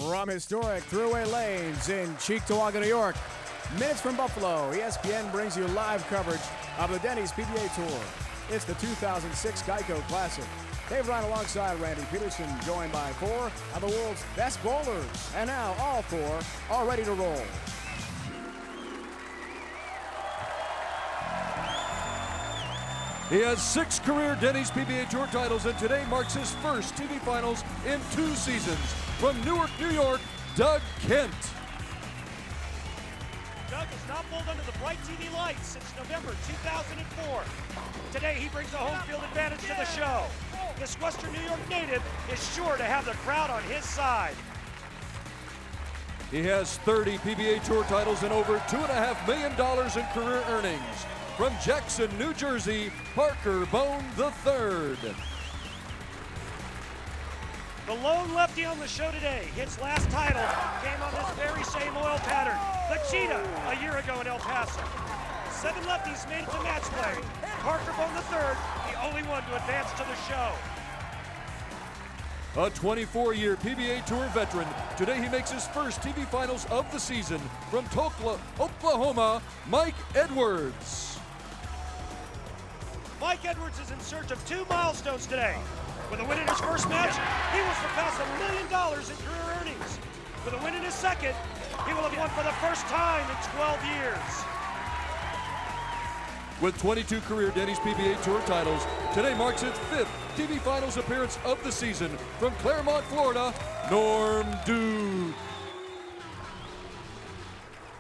From historic Thruway Lanes in Cheektowaga, New York, minutes from Buffalo, ESPN brings you live coverage of the Denny's PBA Tour. It's the 2006 GEICO Classic. Dave Ryan alongside Randy Peterson, joined by four of the world's best bowlers. And now all four are ready to roll. He has 6 career Denny's PBA Tour titles, and today marks his first TV finals in 2 seasons. From Newark, New York, Doug Kent. Doug has not bowled under the bright TV lights since November 2004. Today he brings a home field advantage to the show. This Western New York native is sure to have the crowd on his side. He has 30 PBA Tour titles and over $2.5 million in career earnings. From Jackson, New Jersey, Parker Bohn III. The lone lefty on the show today, his last title came on this very same oil pattern, the Cheetah, a year ago in El Paso. 7 lefties made it to match play. Parker Bohn III, the only one to advance to the show. A 24-year PBA Tour veteran, today he makes his first TV finals of the season. From Tulsa, Oklahoma, Mike Edwards. Mike Edwards is in search of 2 milestones today. With a win in his first match, he will surpass $1 million in career earnings. With a win in his second, he will have won for the first time in 12 years. With 22 career Denny's PBA Tour titles, today marks his 5th TV Finals appearance of the season. From Claremont, Florida, Norm Duke.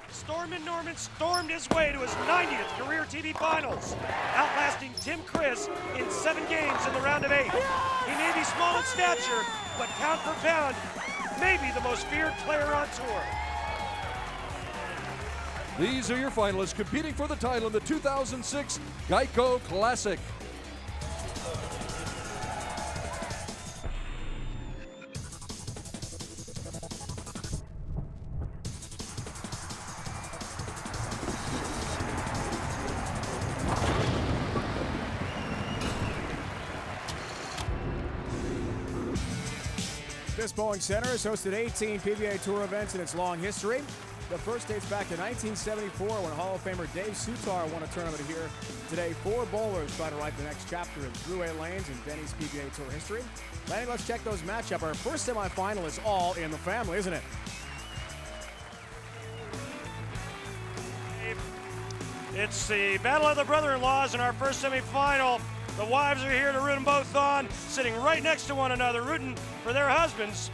Stormin' Norman stormed his way to his 90th career TV Finals, outlasting Tim Chris in 7 games in the round of 8. He may be small in stature, but pound for pound, maybe the most feared player on tour. These are your finalists competing for the title in the 2006 GEICO Classic. This bowling center has hosted 18 PBA Tour events in its long history. The first dates back to 1974 when Hall of Famer Dave Sutar won a tournament here. Today, 4 bowlers try to write the next chapter in Thruway Lanes and Denny's PBA Tour history. Lanny, let's check those matchup. Our first semifinal is all in the family, isn't it? It's the battle of the brother-in-laws in our first semifinal. The wives are here to root them both on, sitting right next to one another, rooting for their husbands.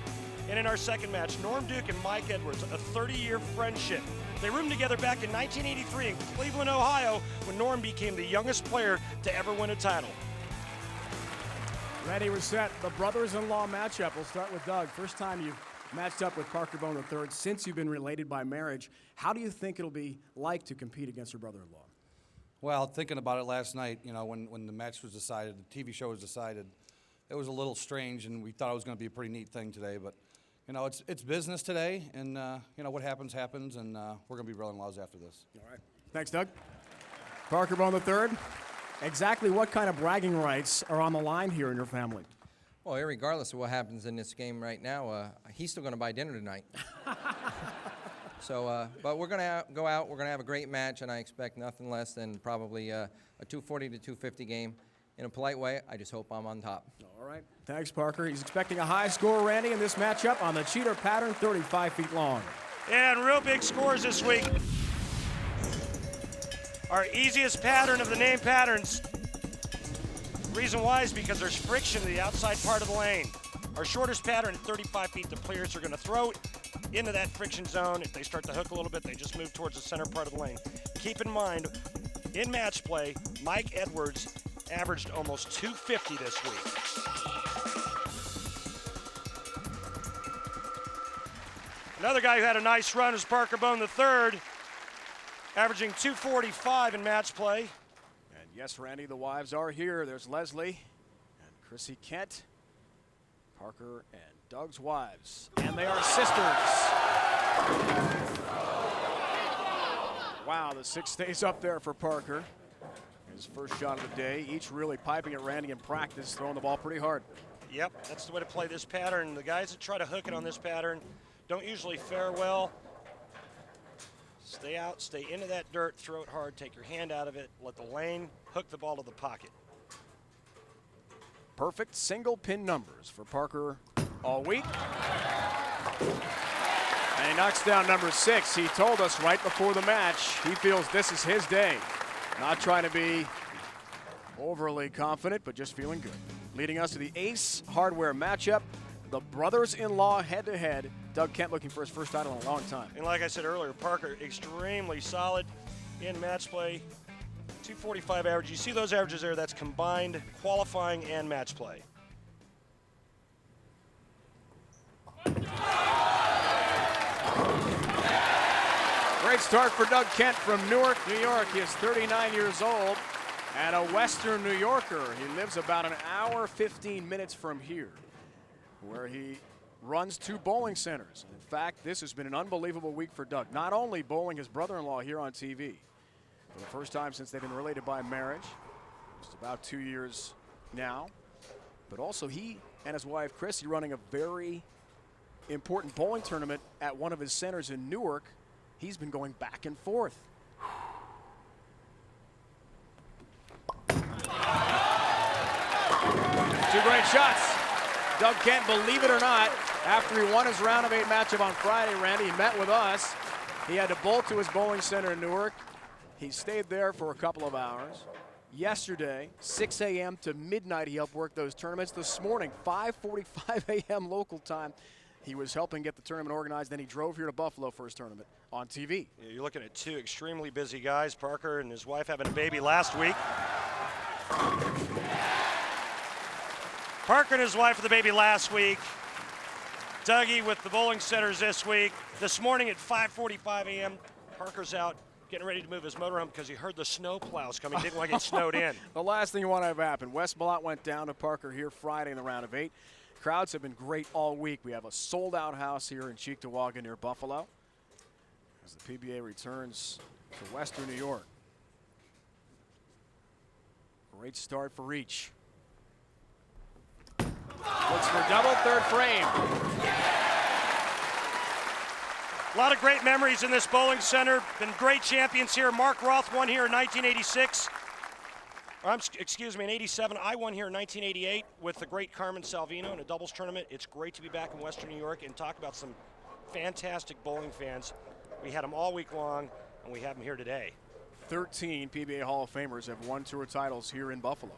And in our second match, Norm Duke and Mike Edwards, a 30-year friendship. They roomed together back in 1983 in Cleveland, Ohio, when Norm became the youngest player to ever win a title. Ready, we're set. The brothers-in-law matchup. We'll start with Doug. First time you've matched up with Parker Bohn III since you've been related by marriage. How do you think it'll be like to compete against your brother-in-law? Well, thinking about it last night, you know, when the match was decided, the TV show was decided, it was a little strange, and we thought it was going to be a pretty neat thing today. But, you know, it's business today, and, you know, what happens, happens, and we're going to be brother-in-laws after this. All right. Thanks, Doug. Parker Bohn III, exactly what kind of bragging rights are on the line here in your family? Well, regardless of what happens in this game right now, he's still going to buy dinner tonight. So, but we're going to go out. We're going to have a great match, and I expect nothing less than probably a 240 to 250 game. In a polite way, I just hope I'm on top. All right. Thanks, Parker. He's expecting a high score, Randy, in this matchup on the cheater pattern, 35 feet long. And real big scores this week. Our easiest pattern of the named patterns. Reason why is because there's friction to the outside part of the lane. Our shortest pattern at 35 feet, the players are going to throw it into that friction zone. If they start to hook a little bit, they just move towards the center part of the lane. Keep in mind, in match play, Mike Edwards averaged almost 250 this week. Another guy who had a nice run is Parker Bohn III, averaging 245 in match play. And yes, Randy, the wives are here. There's Leslie and Chrissy Kent, Parker and Doug's wives. And they are sisters. Wow, the 6 stays up there for Parker. His first shot of the day, each really piping at Randy in practice, throwing the ball pretty hard. Yep, that's the way to play this pattern. The guys that try to hook it on this pattern don't usually fare well. Stay out, stay into that dirt, throw it hard, take your hand out of it, let the lane hook the ball to the pocket. Perfect single pin numbers for Parker all week. And he knocks down number 6. He told us right before the match he feels this is his day. Not trying to be overly confident, but just feeling good. Leading us to the Ace Hardware matchup. The brothers-in-law head-to-head. Doug Kent looking for his first title in a long time. And like I said earlier, Parker extremely solid in match play. 245 average. You see those averages there? That's combined qualifying and match play. Great start for Doug Kent from Newark, New York. He is 39 years old and a Western New Yorker. He lives about an hour, 15 minutes from here, where he runs 2 bowling centers. In fact, this has been an unbelievable week for Doug. Not only bowling his brother-in-law here on TV, for the first time since they've been related by marriage, just about 2 years now, but also he and his wife, Chrissy, running a very important bowling tournament at one of his centers in Newark. He's been going back and forth. 2 great shots. Doug Kent, believe it or not, after he won his round of 8 matchup on Friday, Randy, he met with us. He had to bowl to his bowling center in Newark. He stayed there for a couple of hours. Yesterday, 6 a.m. to midnight, he helped work those tournaments. This morning, 5:45 a.m. local time, he was helping get the tournament organized. Then he drove here to Buffalo for his tournament on TV. Yeah, you're looking at 2 extremely busy guys. Parker and his wife having a baby last week. Parker and his wife with the baby last week. Dougie with the bowling centers this week. This morning at 5:45 a.m., Parker's out getting ready to move his motorhome because he heard the snow plows coming. Didn't want to get snowed in. The last thing you want to have happen. Wes Ballot went down to Parker here Friday in the round of 8. Crowds have been great all week. We have a sold-out house here in Cheektowaga near Buffalo as the PBA returns to Western New York. Great start for each. Looks for double, third frame. A lot of great memories in this bowling center. Been great champions here. Mark Roth won here in 1986. Excuse me, in 87. I won here in 1988 with the great Carmen Salvino in a doubles tournament. It's great to be back in Western New York and talk about some fantastic bowling fans. We had them all week long, and we have them here today. 13 PBA Hall of Famers have won tour titles here in Buffalo.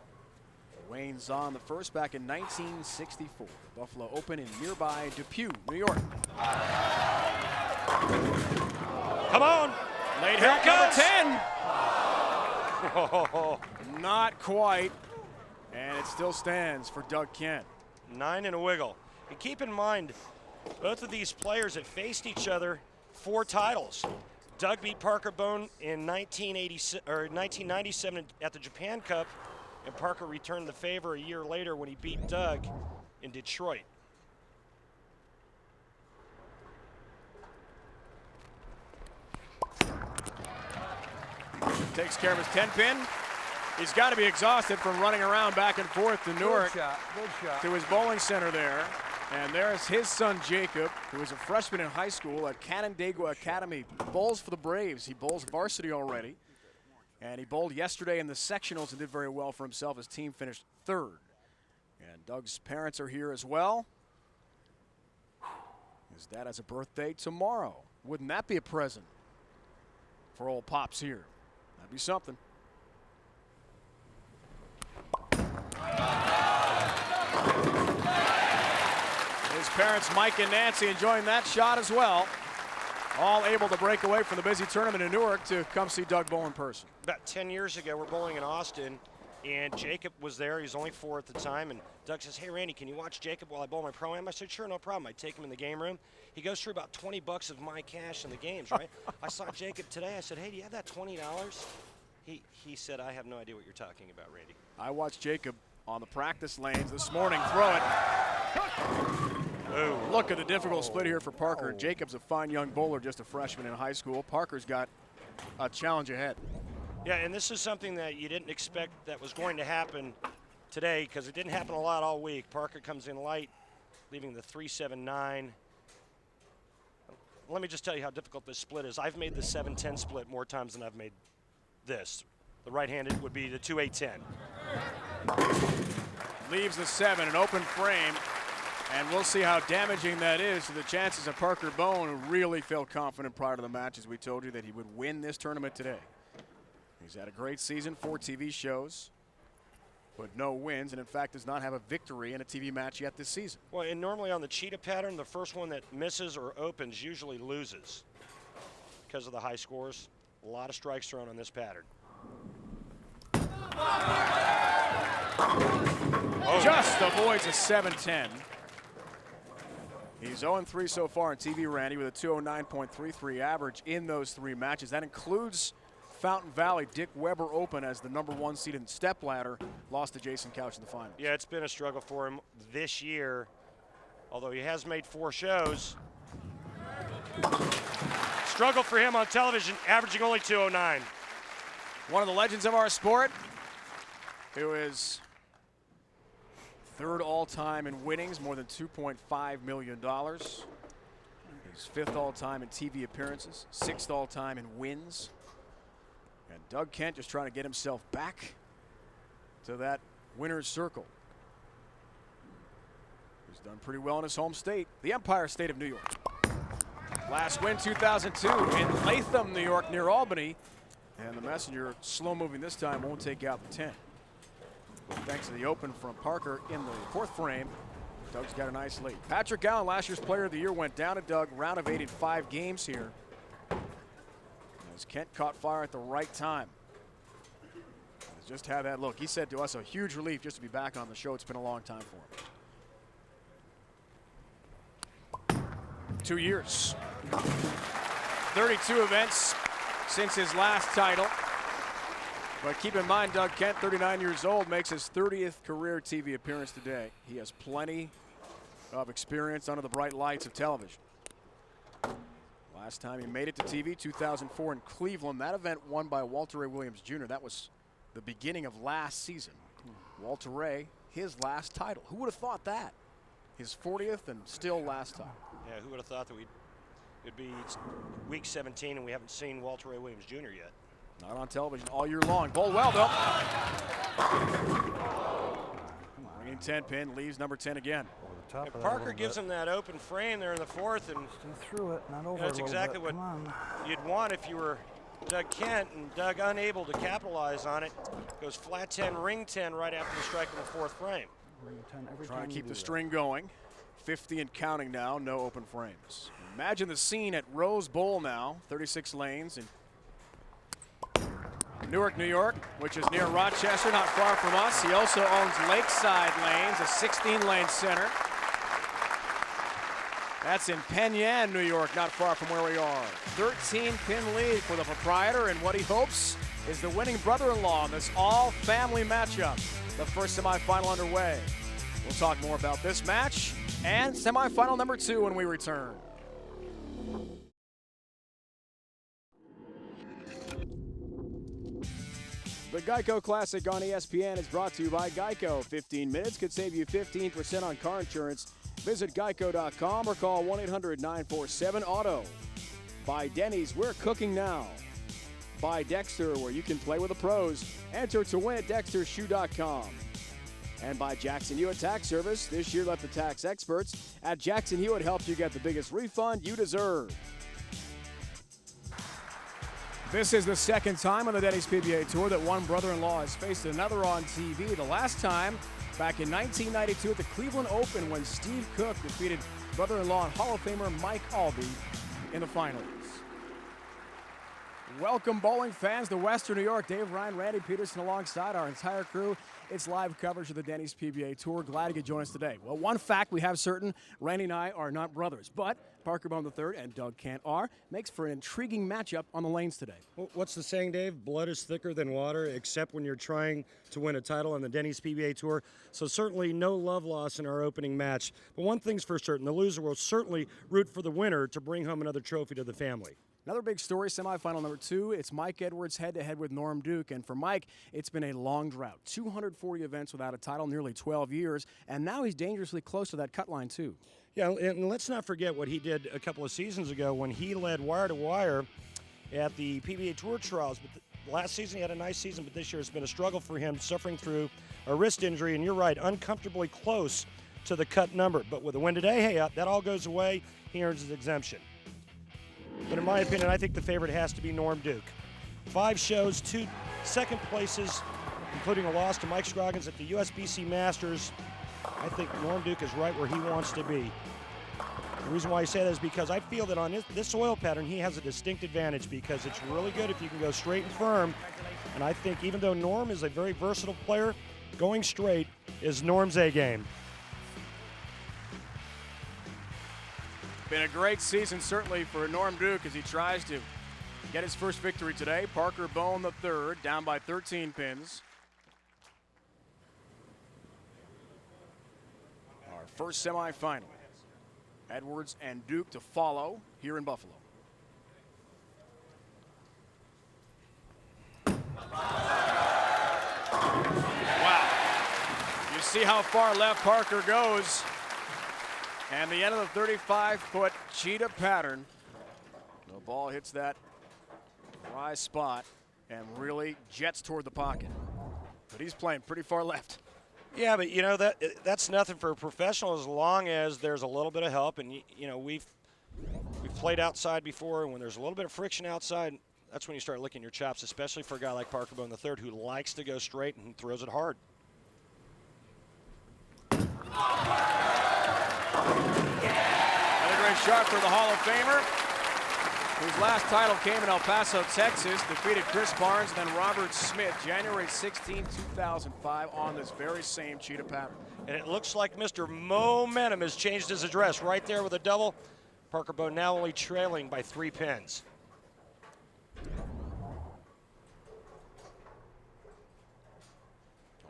Wayne Zahn, the first, back in 1964. The Buffalo Open in nearby Depew, New York. Come on. Late Here help it comes. Number 10. Not quite. And it still stands for Doug Kent. 9 and a wiggle. And keep in mind, both of these players have faced each other 4 titles. Doug beat Parker Bohn in 1997 at the Japan Cup, and Parker returned the favor a year later when he beat Doug in Detroit. Takes care of his 10-pin. He's got to be exhausted from running around back and forth to Newark. Good shot. To his bowling center there. And there's his son Jacob, who is a freshman in high school at Canandaigua Academy. Bowls for the Braves. He bowls varsity already. And he bowled yesterday in the sectionals and did very well for himself. His team finished 3rd. And Doug's parents are here as well. His dad has a birthday tomorrow. Wouldn't that be a present for old Pops here? That'd be something. His parents, Mike and Nancy, enjoying that shot as well. All able to break away from the busy tournament in Newark to come see Doug bowl in person. About 10 years ago, we're bowling in Austin, and Jacob was there. He was only 4 at the time, and Doug says, "Hey, Randy, can you watch Jacob while I bowl my Pro-Am?" I said, "Sure, no problem." I take him in the game room. He goes through about 20 bucks of my cash in the games, right? I saw Jacob today. I said, "Hey, do you have that $20? He said, "I have no idea what you're talking about, Randy." I watched Jacob on the practice lanes this morning throw it. Ooh. Look at the difficult split here for Parker. Jacob's a fine young bowler, just a freshman in high school. Parker's got a challenge ahead. Yeah, and this is something that you didn't expect that was going to happen today, because it didn't happen a lot all week. Parker comes in light, leaving the 3-7-9. let me just tell you how difficult this split is. I've made the 7-10 split more times than I've made this. The right-handed would be the 2-8-10. Leaves the 7, an open frame, and we'll see how damaging that is to the chances of Parker Bohn, who really felt confident prior to the match, as we told you, that he would win this tournament today. He's had a great season, 4 TV shows, but no wins, and in fact does not have a victory in a TV match yet this season. Well, and normally on the cheetah pattern, the first one that misses or opens usually loses because of the high scores. A lot of strikes thrown on this pattern. Just avoids a 7-10. He's 0-3 so far in TV, Randy, with a 209.33 average in those 3 matches. That includes Fountain Valley. Dick Weber Open as the #1 seed in stepladder, lost to Jason Couch in the final. Yeah, it's been a struggle for him this year, although he has made 4 shows. Struggle for him on television, averaging only 209. One of the legends of our sport, who is 3rd all-time in winnings, more than $2.5 million. He's 5th all-time in TV appearances, 6th all-time in wins. And Doug Kent just trying to get himself back to that winner's circle. He's done pretty well in his home state, the Empire State of New York. Last win, 2002, in Latham, New York, near Albany. And the Messenger, slow moving this time, won't take out the 10. But thanks to the open from Parker in the 4th frame, Doug's got a nice lead. Patrick Allen, last year's Player of the Year, went down to Doug, round of 8 in 5 games here. As Kent caught fire at the right time. He's just had that look. He said to us, a huge relief just to be back on the show. It's been a long time for him. 2 years. 32 events since his last title. But keep in mind, Doug Kent, 39 years old, makes his 30th career TV appearance today. He has plenty of experience under the bright lights of television. Last time he made it to TV, 2004 in Cleveland. That event won by Walter Ray Williams Jr. That was the beginning of last season. Walter Ray, his last title. Who would have thought that? His 40th and still last time. Yeah, who would have thought that it'd be week 17 and we haven't seen Walter Ray Williams Jr. yet. Not on television all year long. Bowled well, though. Ringing 10 pin, leaves number 10 again. And Parker gives him that open frame there in the 4th, and through it, not over. that's exactly what you'd want if you were Doug Kent, and Doug unable to capitalize on it. Goes flat 10, ring 10 right after the strike in the 4th frame. Trying to keep the string going. 50 and counting now, no open frames. Imagine the scene at Rose Bowl now, 36 lanes in Newark, New York, which is near Rochester, not far from us. He also owns Lakeside Lanes, a 16-lane center. That's in Penn Yan, New York, not far from where we are. 13-pin lead for the proprietor, and what he hopes is the winning brother-in-law in this all-family matchup. The first semifinal underway. We'll talk more about this match and semifinal number 2 when we return. The GEICO Classic on ESPN is brought to you by GEICO. 15 minutes could save you 15% on car insurance. Visit geico.com or call 1-800-947-AUTO. By Denny's, we're cooking now. By Dexter, where you can play with the pros. Enter to win at dextershoe.com. And by Jackson Hewitt Tax Service. This year, let the tax experts at Jackson Hewitt help you get the biggest refund you deserve. This is the second time on the Denny's PBA Tour that one brother-in-law has faced another on TV. The last time back in 1992 at the Cleveland Open when Steve Cook defeated brother-in-law and Hall of Famer Mike Albee in the finals. Welcome, bowling fans, to Western New York. Dave Ryan, Randy Peterson alongside our entire crew. It's live coverage of the Denny's PBA Tour. Glad you could join us today. Well, one fact we have certain, Randy and I are not brothers, but Parker Bohn III and Doug Kent are. Makes for an intriguing matchup on the lanes today. Well, what's the saying, Dave? Blood is thicker than water, except when you're trying to win a title on the Denny's PBA Tour. So certainly no love lost in our opening match. But one thing's for certain, the loser will certainly root for the winner to bring home another trophy to the family. Another big story, semifinal number 2. It's Mike Edwards head-to-head with Norm Duke. And for Mike, it's been a long drought. 240 events without a title, nearly 12 years. And now he's dangerously close to that cut line, too. Yeah, and let's not forget what he did a couple of seasons ago when he led wire to wire at the PBA Tour Trials. But last season he had a nice season, but this year it's been a struggle for him, suffering through a wrist injury. And you're right, uncomfortably close to the cut number. But with a win today, hey, that all goes away. He earns his exemption. But in my opinion, I think the favorite has to be Norm Duke. 5 shows, 2 second places, including a loss to Mike Scroggins at the USBC Masters. I think Norm Duke is right where he wants to be. The reason why I say that is because I feel that on this soil pattern, he has a distinct advantage because it's really good if you can go straight and firm. And I think even though Norm is a very versatile player, going straight is Norm's A game. Been a great season, certainly, for Norm Duke as he tries to get his first victory today. Parker Bohn III down by 13 pins. Our first semifinal. Edwards and Duke to follow here in Buffalo. Wow. You see how far left Parker goes. And the end of the 35-foot cheetah pattern. The ball hits that dry spot and really jets toward the pocket. But he's playing pretty far left. Yeah, but you know that's nothing for a professional as long as there's a little bit of help. And you know we've played outside before, and when there's a little bit of friction outside, that's when you start licking your chops, especially for a guy like Parker Bohn III who likes to go straight and throws it hard. Another great shot for the Hall of Famer, whose last title came in El Paso, Texas, defeated Chris Barnes and then Robert Smith January 16, 2005 on this very same cheetah pattern. And it looks like Mr. Momentum has changed his address right there with a double. Parker Bohn now only trailing by 3 pins.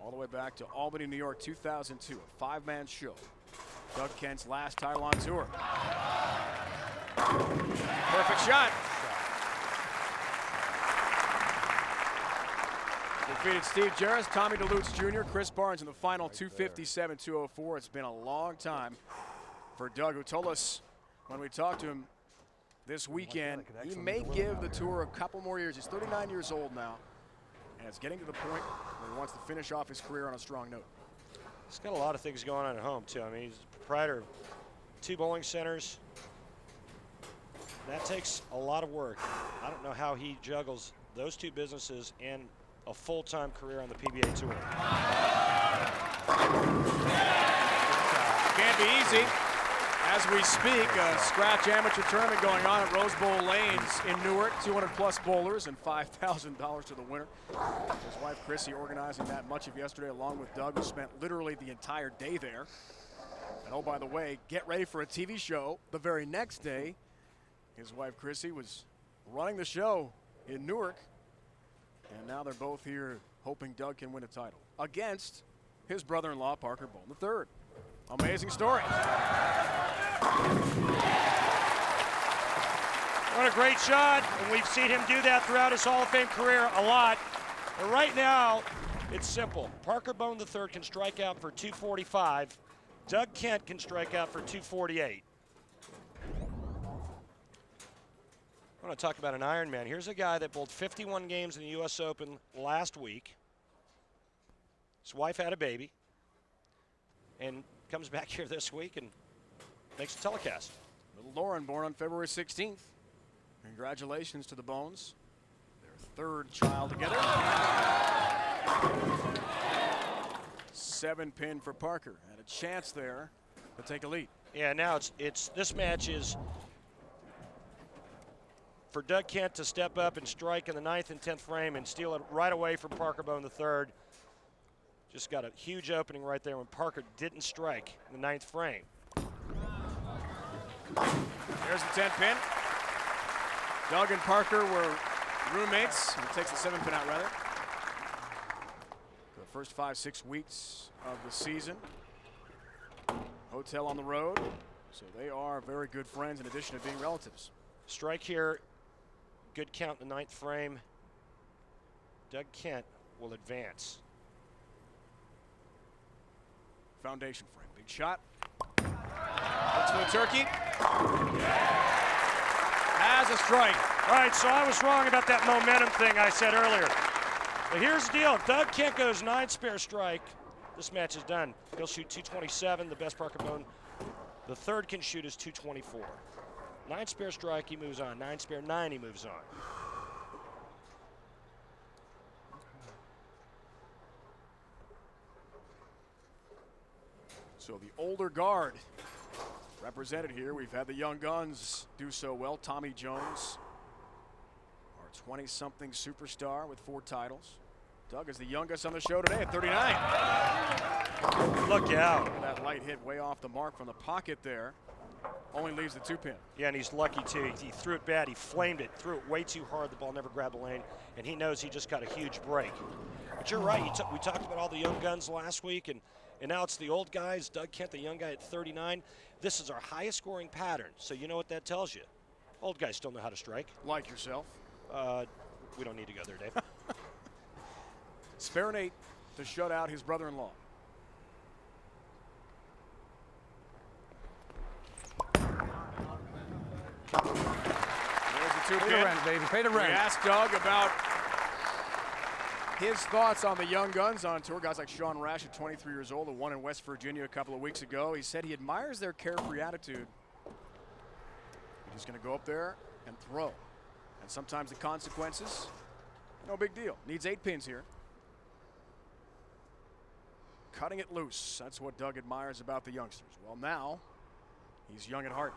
All the way back to Albany, New York, 2002, a 5-man show. Doug Kent's last title on tour. Perfect shot. Defeated Steve Jarris, Tommy DeLutz Jr., Chris Barnes in the final 257-204. It's been a long time for Doug, who told us when we talked to him this weekend, he may give the tour a couple more years. He's 39 years old now, and it's getting to the point where he wants to finish off his career on a strong note. He's got a lot of things going on at home, too. I mean, he's the proprietor of 2 bowling centers. That takes a lot of work. I don't know how he juggles those 2 businesses and a full-time career on the PBA Tour. Can't be easy. As we speak, a scratch amateur tournament going on at Rose Bowl Lanes in Newark. 200-plus bowlers and $5,000 to the winner. His wife, Chrissy, organizing that much of yesterday, along with Doug, who spent literally the entire day there. And oh, by the way, get ready for a TV show the very next day. His wife, Chrissy, was running the show in Newark. And now they're both here hoping Doug can win a title against his brother-in-law, Parker Bohn III. Amazing story. What a great shot, and we've seen him do that throughout his Hall of Fame career a lot. But right now, it's simple. Parker Bohn III can strike out for 245. Doug Kent can strike out for 248. I want to talk about an Ironman. Here's a guy that bowled 51 games in the U.S. Open last week. His wife had a baby, and comes back here this week and makes a telecast. Little Lauren, born on February 16th. Congratulations to the Bones. Their 3rd child together. 7-pin for Parker. Had a chance there to take a lead. Yeah, now it's this match is for Doug Kent to step up and strike in the 9th and 10th frame and steal it right away from Parker Bohn III. Just got a huge opening right there when Parker didn't strike in the 9th frame. There's the 10-pin. Doug and Parker were roommates. He takes the 7-pin out, rather. For the first 5-6 weeks of the season. Hotel on the road. So they are very good friends in addition to being relatives. Strike here. Good count in the 9th frame. Doug Kent will advance. Foundation frame. Big shot. Looks for the Turkey has a strike. All right, so I was wrong about that momentum thing I said earlier. But here's the deal. If Doug Kent goes 9 spare strike, this match is done. He'll shoot 227, the best Parker Bohn. The third can shoot is 224. 9 spare strike, he moves on. 9 spare 9, he moves on. So the older guard represented here. We've had the young guns do so well. Tommy Jones, our 20-something superstar with 4 titles. Doug is the youngest on the show today at 39. Look out. That light hit way off the mark from the pocket there. Only leaves the 2-pin. Yeah, and he's lucky too. He threw it bad. He flamed it, threw it way too hard. The ball never grabbed the lane, and he knows he just got a huge break. But you're right. We talked about all the young guns last week, and now it's the old guys. Doug Kent, the young guy at 39. This is our highest scoring pattern, so you know what that tells you. Old guys still know how to strike. Like yourself. We don't need to go there, Dave. Spare an 8 to shut out his brother-in-law. There's the 2-pin. Pay the rent, baby. Pay the rent. We asked Doug about his thoughts on the young guns on tour. Guys like Sean Rash at 23 years old, who won in West Virginia a couple of weeks ago. He said he admires their carefree attitude. He's just going to go up there and throw. And sometimes the consequences, no big deal. Needs 8 pins here. Cutting it loose. That's what Doug admires about the youngsters. Well, now he's young at heart.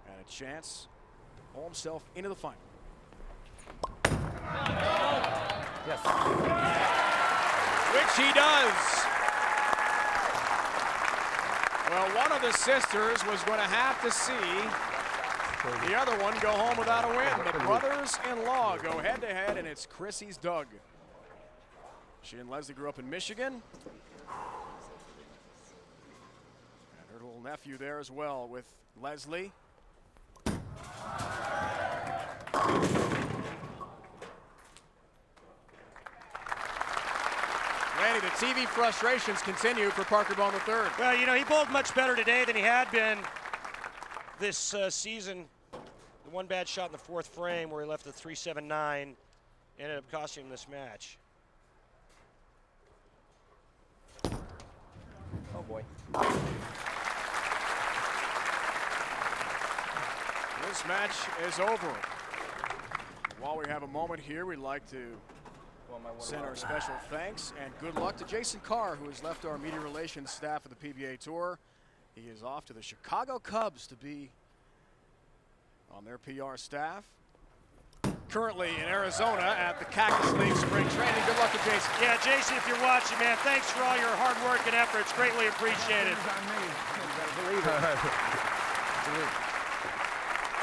And a chance to pull himself into the final. Yes. Which he does. Well, one of the sisters was going to have to see the other one go home without a win. The brothers-in-law go head-to-head, and it's Chrissy's Doug. She and Leslie grew up in Michigan. And her little nephew there as well with Leslie. Randy, the TV frustrations continue for Parker Bohn III. Well, you know, he bowled much better today than he had been this season. The one bad shot in the 4th frame where he left the 3-7-9 ended up costing him this match. Oh boy. This match is over. While we have a moment here, we'd like to send our special thanks and good luck to Jason Carr, who has left our media relations staff of the PBA Tour. He is off to the Chicago Cubs to be on their PR staff. Currently in Arizona at the Cactus League Spring Training. Good luck to Jason. Yeah, Jason, if you're watching, man, thanks for all your hard work and efforts. Greatly appreciated.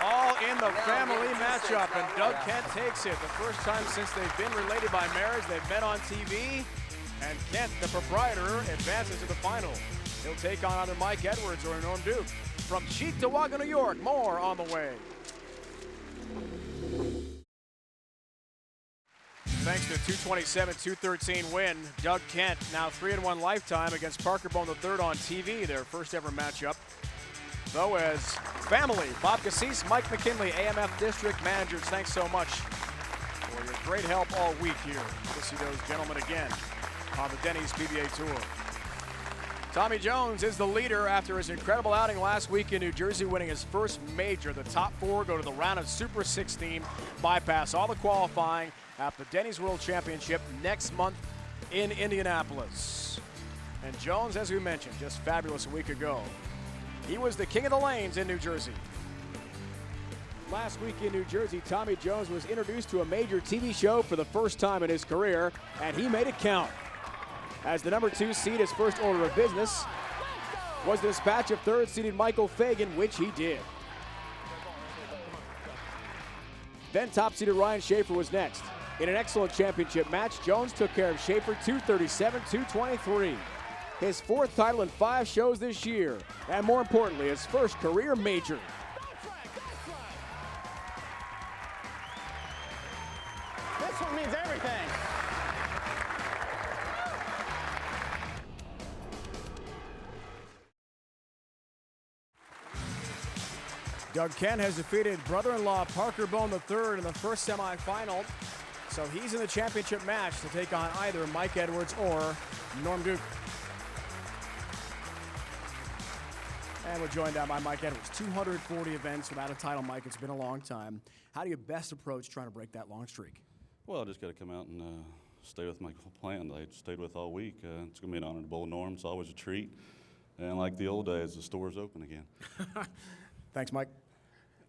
All in the family matchup, and Doug Kent takes it. The first time since they've been related by marriage. They've met on TV, and Kent, the proprietor, advances to the final. He'll take on either Mike Edwards or Norm Duke. From Cheektowaga, New York, more on the way. Thanks to a 227-213 win, Doug Kent now 3-1 lifetime against Parker Bohn III on TV, their first ever matchup. Though as family, Bob Cassis, Mike McKinley, AMF District Managers, thanks so much for your great help all week here. Good to see those gentlemen again on the Denny's PBA Tour. Tommy Jones is the leader after his incredible outing last week in New Jersey, winning his first major. The top 4 go to the round of Super 16, bypass all the qualifying at the Denny's World Championship next month in Indianapolis. And Jones, as we mentioned, just fabulous a week ago. He was the king of the lanes in New Jersey. Last week in New Jersey, Tommy Jones was introduced to a major TV show for the first time in his career, and he made it count. As the number 2 seed, his first order of business was the dispatch of 3rd-seeded Michael Fagan, which he did. Then top-seeded Ryan Schaefer was next. In an excellent championship match, Jones took care of Schaefer 237-223. His 4th title in 5 shows this year, and more importantly, his first career major. This one means everything. Doug Kent has defeated brother-in-law Parker Bohn III in the first semifinal. So he's in the championship match to take on either Mike Edwards or Norm Duke. And we're joined now by Mike Edwards. 240 events without a title, Mike. It's been a long time. How do you best approach trying to break that long streak? Well, I just got to come out and stay with my plan that I stayed with all week. It's going to be an honor to bowl Norm. It's always a treat. And like the old days, the store's open again. Thanks, Mike.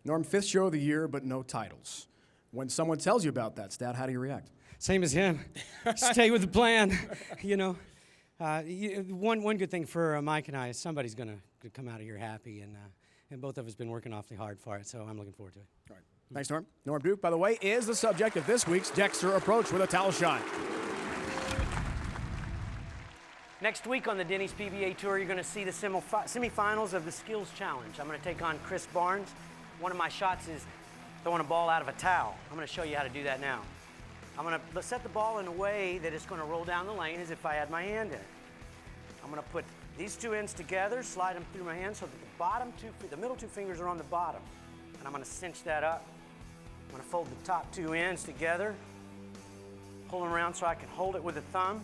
Norm, 5th show of the year, but no titles. When someone tells you about that stat, how do you react? Same as him. Stay with the plan. You know, one good thing for Mike and I is somebody's going to come out of here happy, and both of us been working awfully hard for it, so I'm looking forward to it. All right. Thanks, Norm. Norm Duke, by the way, is the subject of this week's Dexter Approach with a towel shot. Next week on the Denny's PBA Tour, you're going to see the semifinals of the Skills Challenge. I'm going to take on Chris Barnes. One of my shots is throwing a ball out of a towel. I'm going to show you how to do that now. I'm going to set the ball in a way that it's going to roll down the lane as if I had my hand in it. I'm going to put these two ends together, slide them through my hand so that the middle two fingers are on the bottom. And I'm going to cinch that up. I'm going to fold the top two ends together, pull them around so I can hold it with the thumb.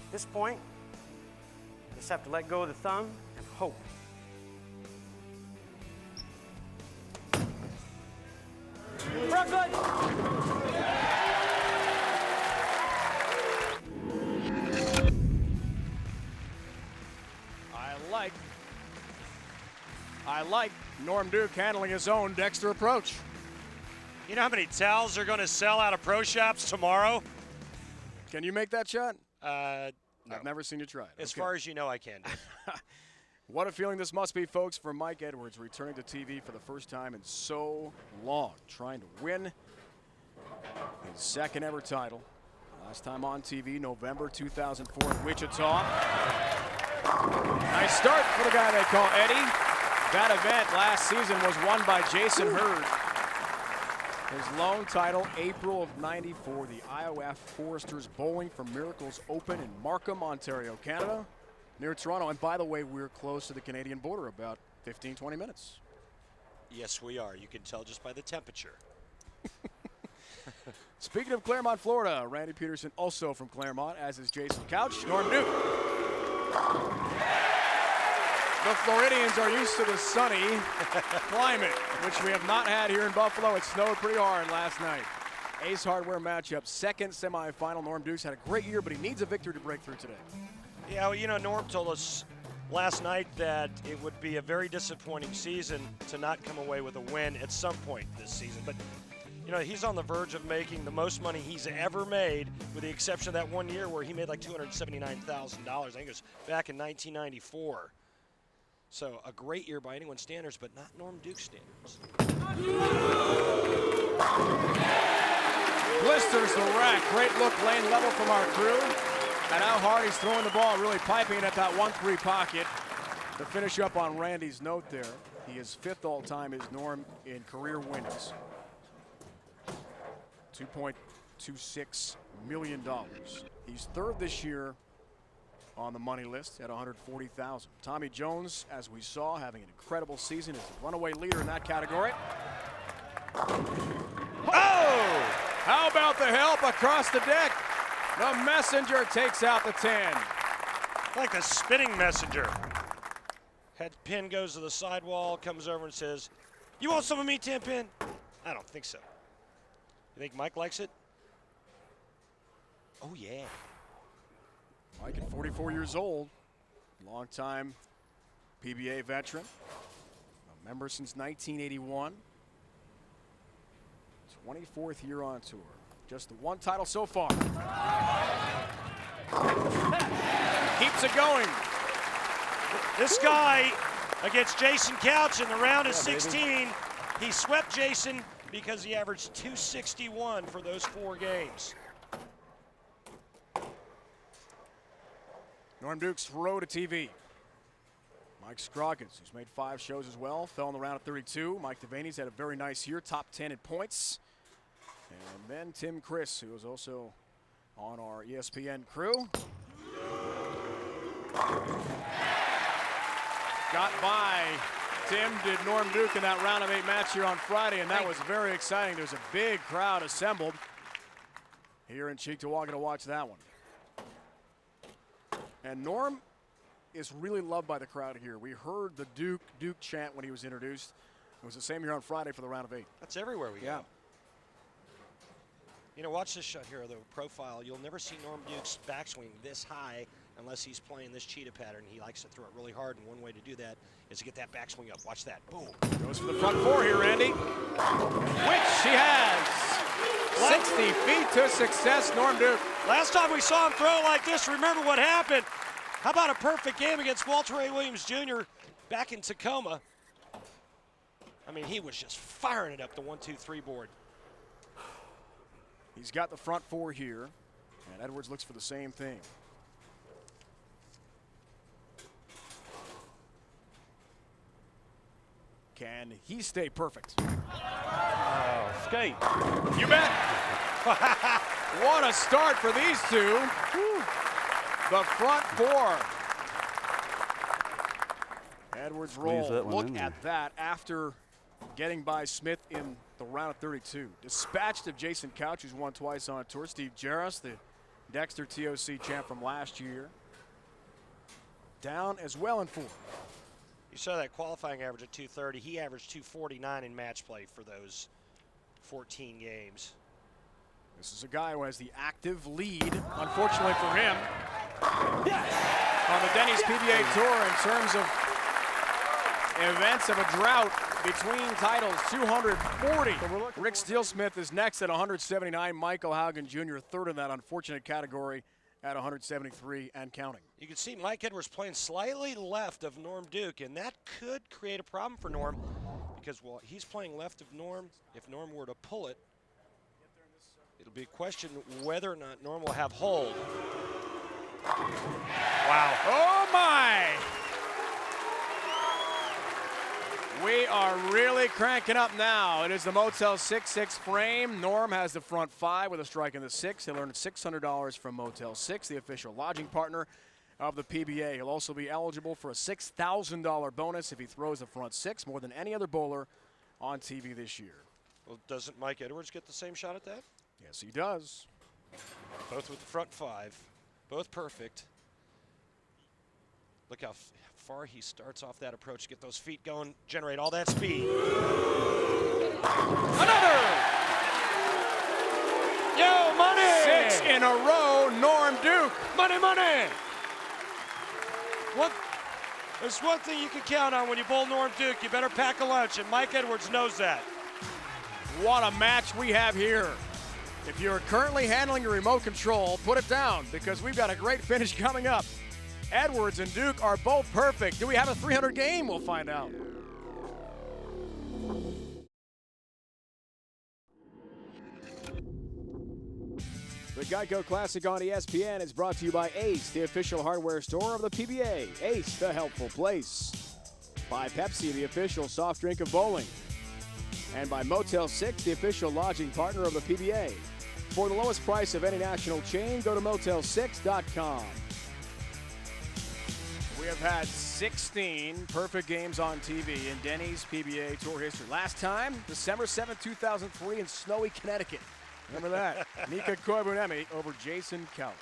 At this point, I just have to let go of the thumb and hope. We're good. I like Norm Duke handling his own Dexter Approach. You know how many towels are going to sell out of pro shops tomorrow? Can you make that shot? No. I've never seen you try it. As far as you know, I can do. What a feeling this must be, folks, for Mike Edwards, returning to TV for the first time in so long, trying to win his second ever title. Last time on TV, November 2004 in Wichita. Nice start for the guy they call Eddie. That event last season was won by Jason Hurd. His lone title, April of '94, the IOF Foresters Bowling for Miracles Open in Markham, Ontario, Canada, near Toronto. And by the way, we're close to the Canadian border, about 15-20 minutes. Yes, we are. You can tell just by the temperature. Speaking of Claremont, Florida, Randy Peterson also from Claremont, as is Jason Couch. Norm Duke. The Floridians are used to the sunny climate, which we have not had here in Buffalo. It snowed pretty hard last night. Ace Hardware matchup, second semifinal. Norm Duke's had a great year, but he needs a victory to break through today. Yeah, well, you know, Norm told us last night that it would be a very disappointing season to not come away with a win at some point this season. But, you know, he's on the verge of making the most money he's ever made, with the exception of that one year where he made like $279,000. I think it was back in 1994. So a great year by anyone's standards, but not Norm Duke's standards. Blisters the rack. Great look lane level from our crew. And how hard he's throwing the ball, really piping it at that 1-3 pocket. To finish up on Randy's note there, he is 5th all-time as Norm in career winnings. $2.26 million. He's 3rd this year on the money list at $140,000. Tommy Jones, as we saw, having an incredible season, is the runaway leader in that category. Oh! How about the help across the deck? The messenger takes out the 10. Like a spinning messenger. Head pin goes to the sidewall, comes over and says, "You want some of me, 10 pin?" I don't think so. You think Mike likes it? Oh, yeah. Mike at 44 years old, longtime PBA veteran, a member since 1981, 24th year on tour. Just the one title so far. Keeps it going. This guy against Jason Couch in the round of 16, he swept Jason because he averaged 261 for those 4 games. Norm Duke's road to TV. Mike Scroggins, who's made 5 shows as well, fell in the round of 32. Mike Devaney's had a very nice year, top 10 in points. And then Tim Chris, who is also on our ESPN crew. got by Tim, did Norm Duke in that round of 8 match here on Friday, and that was very exciting. There's a big crowd assembled here in Cheektowaga to watch that one. And Norm is really loved by the crowd here. We heard the Duke chant when he was introduced. It was the same here on Friday for the round of 8. That's everywhere we go. You know, watch this shot here, the profile. You'll never see Norm Duke's backswing this high unless he's playing this cheetah pattern. He likes to throw it really hard, and one way to do that is to get that backswing up. Watch that. Boom. Goes for the front 4 here, Randy, which she has. 60 feet to success, Norm Duke. Last time we saw him throw like this, remember what happened. How about a perfect game against Walter A. Williams Jr. back in Tacoma? I mean, he was just firing it up the 1-2-3 board. He's got the front 4 here, and Edwards looks for the same thing. Can he stay perfect? Oh, skate. You bet. What a start for these two. Whew. The front 4. Edwards roll. Look at that after getting by Smith in the round of 32. Dispatched of Jason Couch, who's won twice on tour. Steve Jarris, the Dexter TOC champ from last year. Down as well in 4. You saw that qualifying average at 230. He averaged 249 in match play for those 14 games. This is a guy who has the active lead, unfortunately for him, on the Denny's PBA Tour in terms of events of a drought between titles, 240. Rick Steelsmith is next at 179. Michael Haugen Jr. third in that unfortunate category at 173 and counting. You can see Mike Edwards playing slightly left of Norm Duke, and that could create a problem for Norm because while he's playing left of Norm, if Norm were to pull it, it'll be a question whether or not Norm will have hold. Wow. Oh my! We are really cranking up now. It is the Motel 6 frame. Norm has the front 5 with a strike in the 6. He'll earn $600 from Motel 6, the official lodging partner of the PBA. He'll also be eligible for a $6,000 bonus if he throws the front 6, more than any other bowler on TV this year. Well, doesn't Mike Edwards get the same shot at that? Yes, he does. Both with the front 5, both perfect. Look how far he starts off that approach to get those feet going, generate all that speed. Another! Yo, money! 6 in a row, Norm Duke. Money, money! There's one thing you can count on when you bowl Norm Duke. You better pack a lunch, and Mike Edwards knows that. What a match we have here. If you're currently handling your remote control, put it down because we've got a great finish coming up. Edwards and Duke are both perfect. Do we have a 300 game? We'll find out. The GEICO Classic on ESPN is brought to you by Ace, the official hardware store of the PBA. Ace, the helpful place. By Pepsi, the official soft drink of bowling. And by Motel 6, the official lodging partner of the PBA. For the lowest price of any national chain, go to motel6.com. We have had 16 perfect games on TV in Denny's PBA Tour history. Last time, December 7, 2003 in snowy Connecticut. Remember that? Mika Koibunemi over Jason Couch.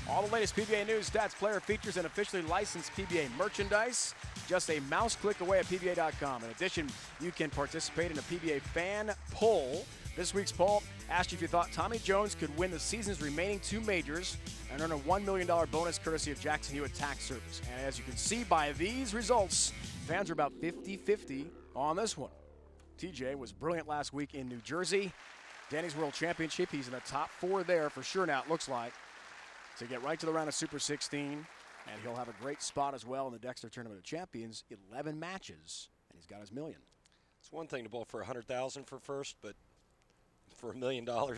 All the latest PBA news, stats, player features, and officially licensed PBA merchandise. Just a mouse click away at PBA.com. In addition, you can participate in a PBA fan poll. This week's poll asked you if you thought Tommy Jones could win the season's remaining 2 majors and earn a $1 million bonus courtesy of Jackson Hewitt Tax Service. And as you can see by these results, fans are about 50-50 on this one. TJ was brilliant last week in New Jersey. Denny's World Championship, he's in the top 4 there for sure now, it looks like, to get right to the round of Super 16. And he'll have a great spot as well in the Dexter Tournament of Champions, 11 matches, and he's got his $1 million. It's one thing to bowl for $100,000 for first, but for $1 million, I'm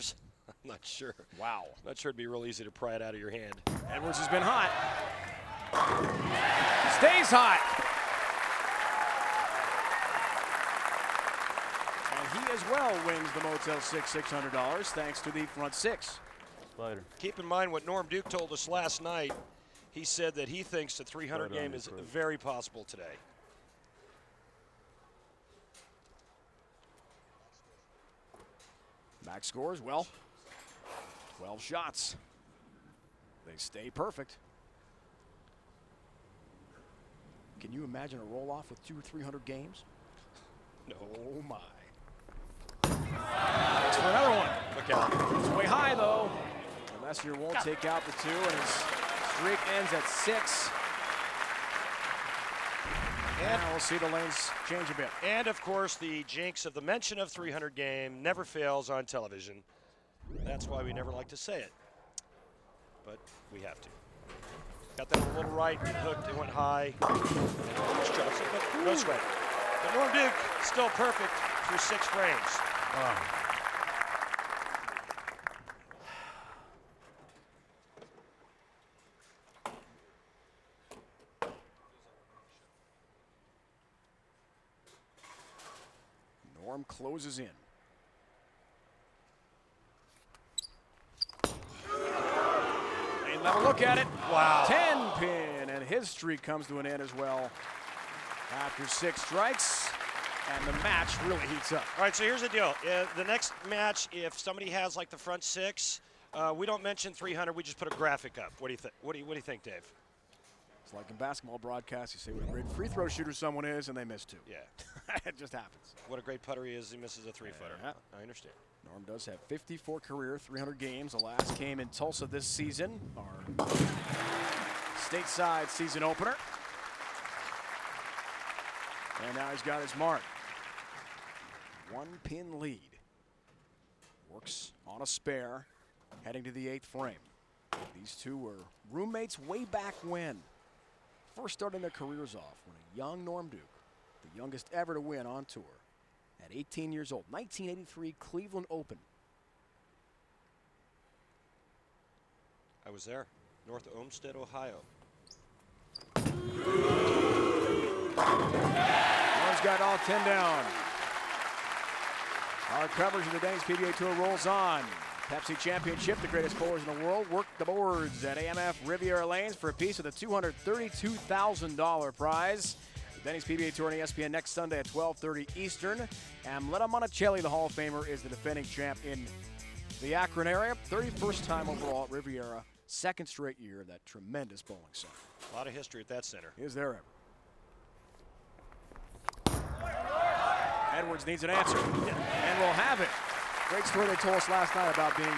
not sure. Wow. Not sure it'd be real easy to pry it out of your hand. Edwards has been hot. Stays hot. And he as well wins the Motel 6 $600 thanks to the front 6. Later. Keep in mind what Norm Duke told us last night. he said that he thinks the 300 game is very possible today. Max scores, well, 12 shots. They stay perfect. Can you imagine a roll-off with 200 or 300 games? No, my. Thanks for another one. Look out. It's way high, though. Messier won't take out the 2, and his streak ends at 6. And we'll see the lanes change a bit. And, of course, the jinx of the mention of 300 game never fails on television. That's why we never like to say it. But we have to. Got that a little right, it hooked, it went high. Almost drops it, but no sweat. But Norm Duke still perfect through 6 frames. Norm closes in. Lane level look at it. Wow. 10 pin, and his streak comes to an end as well after 6 strikes, and the match really heats up. All right, so here's the deal. The next match, if somebody has like the front 6, we don't mention 300. We just put a graphic up. What do you think? What do you think, Dave? It's like in basketball broadcasts, you say what a great free throw shooter someone is, and they miss 2. Yeah. It just happens. What a great putter he is. He misses a 3-footer. Yeah. I understand. Norm does have 54 career 300 games. The last came in Tulsa this season, our stateside season opener. And now he's got his mark. 1 pin lead. Works on a spare, heading to the 8th frame. These two were roommates way back when. First starting their careers off when a young Norm Duke, the youngest ever to win on tour, at 18 years old, 1983 Cleveland Open. I was there, North Olmsted, Ohio. Norm's got all 10 down. Our coverage of the Denny's PBA Tour rolls on. Pepsi Championship, the greatest bowlers in the world, work the boards at AMF Riviera Lanes for a piece of the $232,000 prize. The Denny's PBA Tour on ESPN next Sunday at 12:30 Eastern. Amletta Monticelli, the Hall of Famer, is the defending champ in the Akron area. 31st time overall at Riviera, 2nd straight year of that tremendous bowling center. A lot of history at that center. Is there ever? Edwards needs an answer, and will have it. Great story they told us last night about being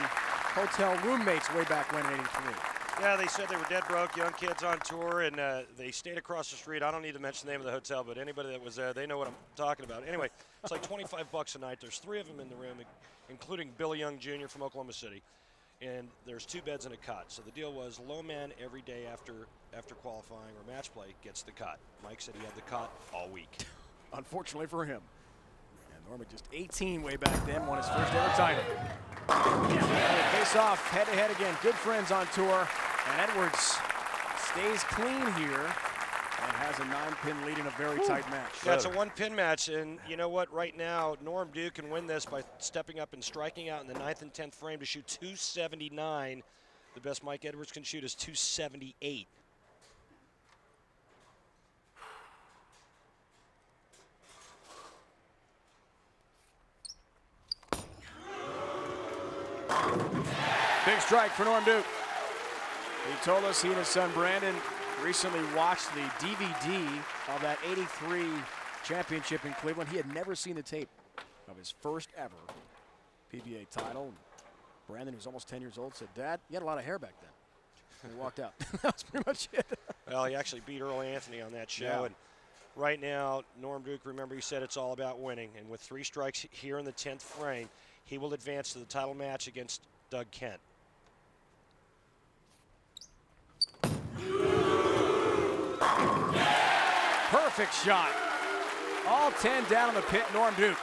hotel roommates way back when in '83. Yeah, they said they were dead broke, young kids on tour, and they stayed across the street. I don't need to mention the name of the hotel, but anybody that was there, they know what I'm talking about. Anyway, it's like $25 a night. There's 3 of them in the room, including Billy Young Jr. from Oklahoma City, and there's 2 beds and a cot. So the deal was low man every day after qualifying or match play gets the cot. Mike said he had the cot all week. Unfortunately for him. Norm at just 18 way back then, won his first ever title. Yeah, face off head-to-head again. Good friends on tour. And Edwards stays clean here and has a 9-pin lead in a very tight match. Yeah, it's a 1-pin match, and you know what? Right now, Norm Duke can win this by stepping up and striking out in the 9th and 10th frame to shoot 279. The best Mike Edwards can shoot is 278. Big strike for Norm Duke. He told us he and his son Brandon recently watched the DVD of that '83 championship in Cleveland. He had never seen the tape of his first ever PBA title. Brandon, who was almost 10 years old, said, "Dad, you had a lot of hair back then." And he walked out. That was pretty much it. Well, he actually beat Earl Anthony on that show. Yeah. And right now, Norm Duke, remember he said it's all about winning. And with 3 strikes here in the 10th frame, he will advance to the title match against Doug Kent. Perfect shot. All 10 down in the pit, Norm Duke.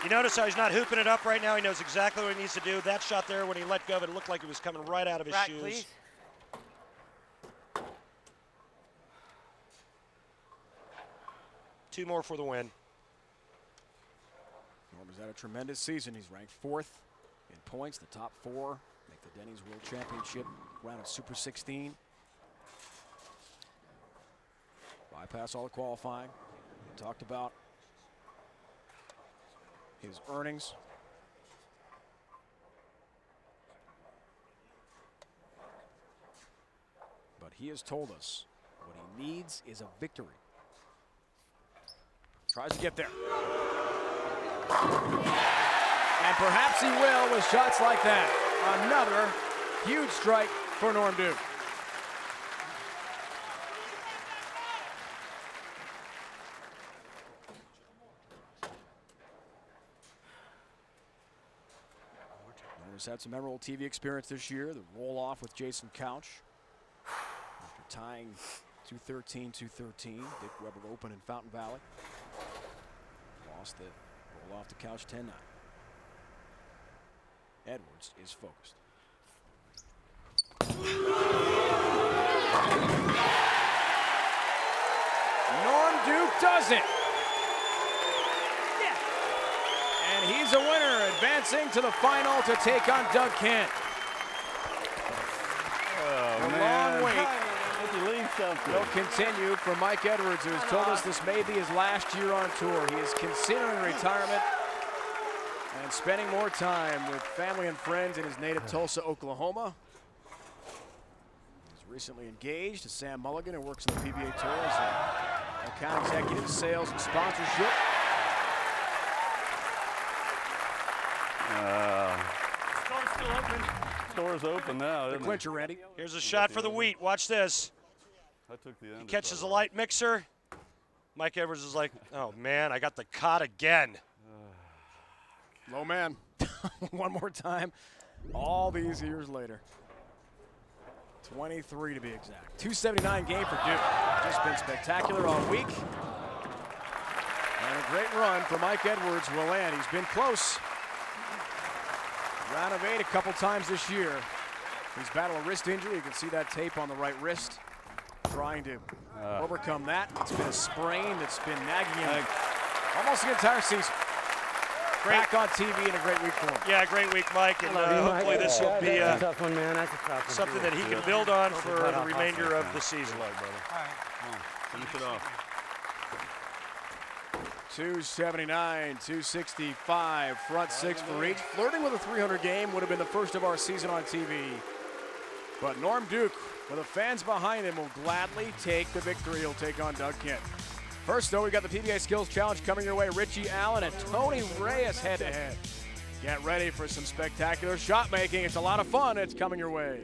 You notice how he's not hooping it up right now? He knows exactly what he needs to do. That shot there, when he let go of it, it looked like it was coming right out of his shoes. Please. Two more for the win. Norm has had a tremendous season. He's ranked 4th in points, the top 4. Make the Denny's World Championship round of Super 16. Bypass all the qualifying. We talked about his earnings. But he has told us what he needs is a victory. Tries to get there. And perhaps he will with shots like that. Another huge strike for Norm Duke. Nor's had some memorable TV experience this year. The roll-off with Jason Couch. After tying 213-213, Dick Weber Open in Fountain Valley. Lost the roll-off to Couch 10-9. Edwards is focused. Norm Duke does it. Yeah. And he's a winner, advancing to the final to take on Doug Kent. Oh, a man. long wait Something. will continue for Mike Edwards, who has told us this may be his last year on tour. He is considering retirement and spending more time with family and friends in his native Tulsa, Oklahoma. He's recently engaged to Sam Mulligan, who works on the PBA Tour as an account executive, sales and sponsorship. Store's still open. Store's open now, The isn't clincher, Randy. Here's a shot for the wheat. Watch this. I took the end. He catches a light mixer. Mike Edwards is like, oh man, I got the caught again. Low man. One more time. All these years later. 23 to be exact. 279 game for Duke. Just been spectacular all week. And a great run for Mike Edwards will land. He's been close. Round of 8 a couple times this year. He's battled a wrist injury. You can see that tape on the right wrist. Trying to overcome that. It's been a sprain that's been nagging him almost the entire season. Back on TV in a great week for him. Yeah, great week, Mike, and hopefully this will be That's a tough one, man. That's a tough one. something that he can build on for the remainder of the season. Finish it off. 279, 265, front six for each. Flirting with a 300 game would have been the first of our season on TV. But Norm Duke, with the fans behind him, will gladly take the victory. He'll take on Doug Kent. First, though, we got the PBA Skills Challenge coming your way. Richie Allen and Tony Reyes head-to-head. Get ready for some spectacular shot making. It's a lot of fun. It's coming your way.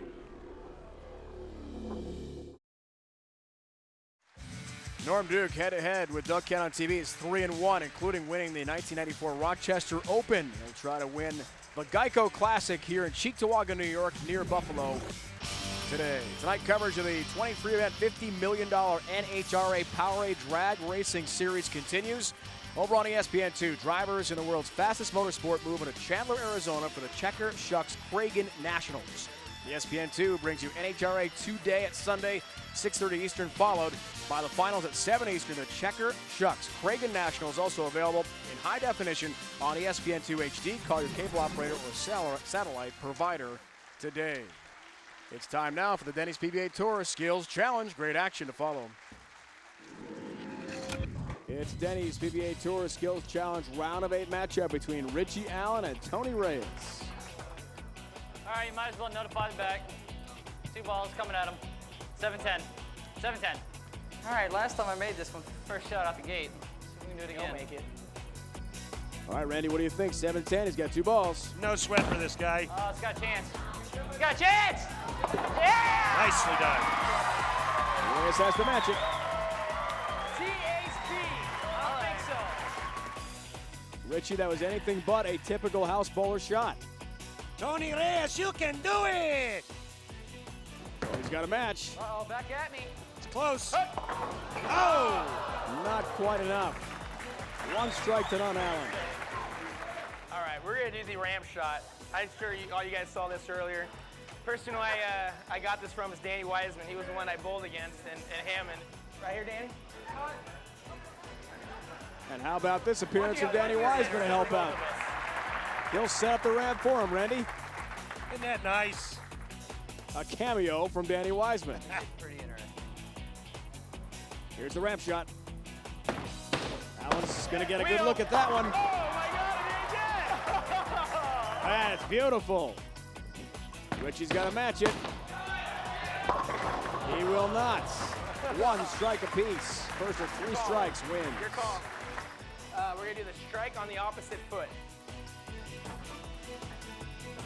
Norm Duke head-to-head with Doug Kent on TV is 3-1, including winning the 1994 Rochester Open. He'll try to win the GEICO Classic here in Cheektowaga, New York, near Buffalo today. Tonight, coverage of the 23-event $50 million NHRA Powerade Drag Racing Series continues. Over on ESPN2, drivers in the world's fastest motorsport moving to Chandler, Arizona for the Checker Shucks Cragen Nationals. ESPN2 brings you NHRA today at Sunday, 6:30 Eastern, followed by the finals at 7 Eastern. The Checker Shucks Cragen Nationals also available in high definition on ESPN2 HD. Call your cable operator or satellite provider today. It's time now for the Denny's PBA Tour Skills Challenge. Great action to follow. It's Denny's PBA Tour Skills Challenge round of 8 matchup between Richie Allen and Tony Reyes. All right, you might as well notify the back. 2 balls coming at him. 7-10. 7-10. All right, last time I made this one, first shot out the gate. So we can do it again. Make it. All right, Randy, what do you think? 7-10, he's got 2 balls. No sweat for this guy. Oh, it's got a chance. It's got a chance! Yeah! Nicely done. Reyes has to match it. THP. I don't think so. Richie, that was anything but a typical house bowler shot. Tony Reyes, you can do it! He's got a match. Uh-oh, back at me. It's close. Oh! Not quite enough. 1 strike to none, Allen. All right, we're gonna do the ramp shot. I'm sure all you guys saw this earlier. Person who I got this from is Danny Wiseman. He was the one I bowled against, and him. And right here, Danny. And how about this appearance from Danny Wiseman to help out? He'll set up the ramp for him, Randy. Isn't that nice? A cameo from Danny Wiseman. Pretty interesting. Here's the ramp shot. Allen's going to get a good look at that one. Oh, my God, he did! That's beautiful. Richie's got to match it. He will not. One strike apiece. First of 3 strikes wins. Your call. We're going to do the strike on the opposite foot.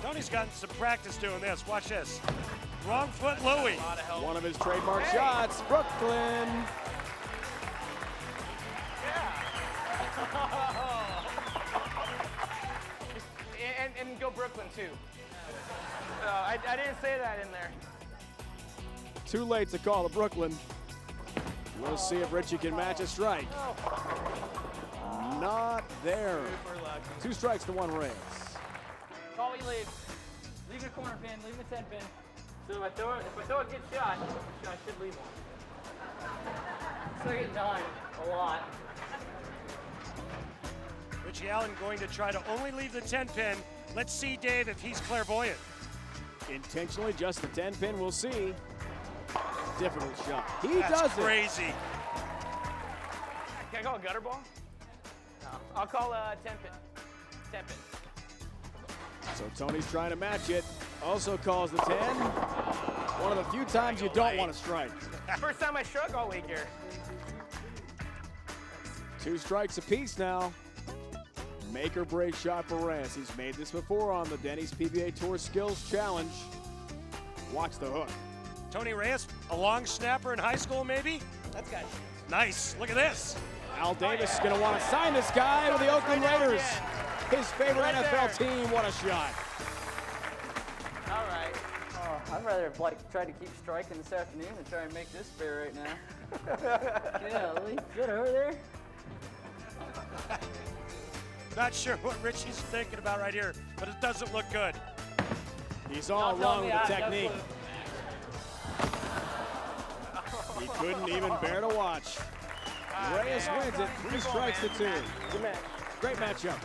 Tony's gotten some practice doing this. Watch this. Wrong foot Louie. One of his trademark shots, Brooklyn. And go Brooklyn, too. I didn't say that in there. Too late to call the Brooklyn. We'll see if Richie can match a strike. Not there. 2 strikes to 1 Reyes. Call what you leave. Leave your corner pin, leave the 10 pin. So if I throw a good shot, I should leave one. Second time, a lot. Richie Allen going to try to only leave the 10 pin. Let's see, Dave, if he's clairvoyant. Intentionally, just the 10 pin. We'll see. Difficult shot. He That's does crazy. it. Can I call a gutter ball? No. I'll call a 10 pin. 10 pin. So Tony's trying to match it. Also calls the 10. One of the few times you don't want to strike. First time I struck all week here. 2 strikes apiece now. Make or break shot for Reyes. He's made this before on the Denny's PBA Tour Skills Challenge. Watch the hook. Tony Reyes, a long snapper in high school, maybe? That's good. Nice. Look at this. Al Davis is going to want to sign this guy with the Oakland Raiders. His favorite NFL team. What a shot. All right. Oh, I'd rather have try to keep striking this afternoon than try and make this fair right now. Golly, good over there. Not sure what Richie's thinking about right here, but it doesn't look good. He's all wrong with the technique. He couldn't even bear to watch. Reyes wins it, 3 strikes to 2. Good match. Great matchup.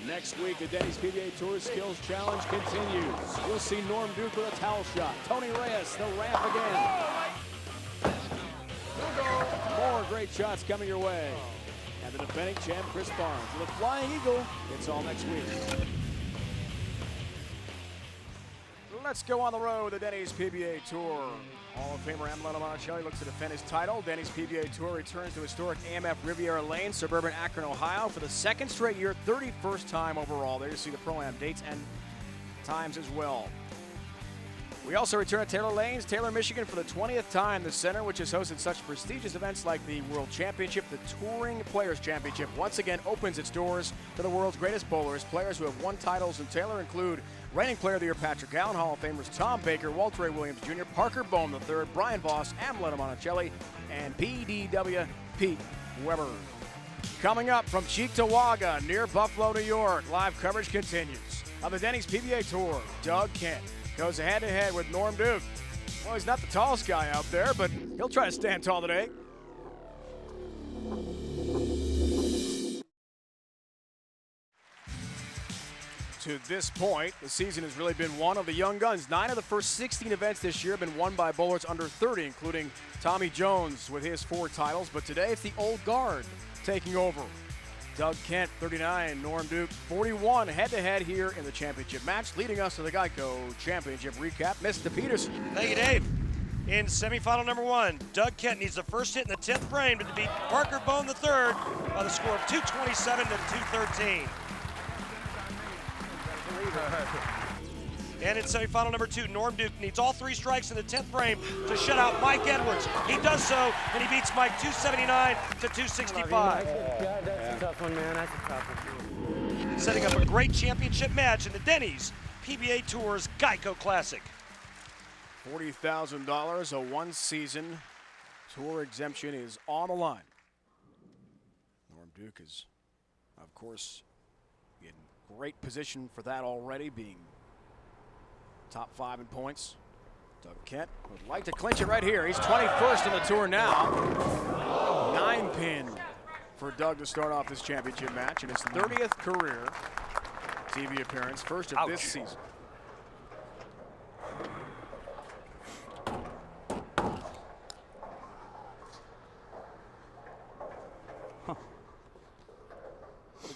Next week, the Denny's PBA Tour Skills Challenge continues. We'll see Norm Duke with a towel shot. Tony Reyes, the ramp again. More great shots coming your way. And the defending champ, Chris Barnes, with a flying eagle. It's all next week. Let's go on the road, the Denny's PBA Tour. Hall of Famer Amelino Monticelli looks to defend his title. Denny's PBA Tour returns to historic AMF Riviera Lanes, suburban Akron, Ohio, for the 2nd straight year, 31st time overall. There you see the Pro-Am dates and times as well. We also return at Taylor Lanes, Taylor, Michigan, for the 20th time. The center, which has hosted such prestigious events like the World Championship, the Touring Players Championship, once again opens its doors to the world's greatest bowlers. Players who have won titles in Taylor include reigning Player of the Year Patrick Allen, Hall of Famers Tom Baker, Walter Ray Williams Jr., Parker Bohn III, Brian Voss, Amelino Monticelli, and PDW Pete Weber. Coming up from Cheektowaga near Buffalo, New York, live coverage continues of the Denny's PBA Tour. Doug Kent goes head-to-head with Norm Duke. Well, he's not the tallest guy out there, but he'll try to stand tall today. To this point, the season has really been one of the young guns. 9 of the first 16 events this year have been won by bowlers under 30, including Tommy Jones with his 4 titles. But today it's the old guard taking over. Doug Kent, 39, Norm Duke, 41, head-to-head here in the championship match, leading us to the Geico Championship recap. Mr. Peterson. Thank you, Dave. In semifinal number 1, Doug Kent needs the first hit in the 10th frame to beat Parker Bohn III by the score of 227 to 213. And in semifinal number 2, Norm Duke needs all 3 strikes in the 10th frame to shut out Mike Edwards. He does so, and he beats Mike 279 to 265. God, that's a tough one, man. That's a tough one. Setting up a great championship match in the Denny's PBA Tour's GEICO Classic. $40,000, a one-season tour exemption is on the line. Norm Duke is, of course, in great position for that already, being top 5 in points. Doug Kent would like to clinch it right here. He's 21st in the tour now. 9-pin for Doug to start off this championship match in his 30th career TV appearance, first of this season.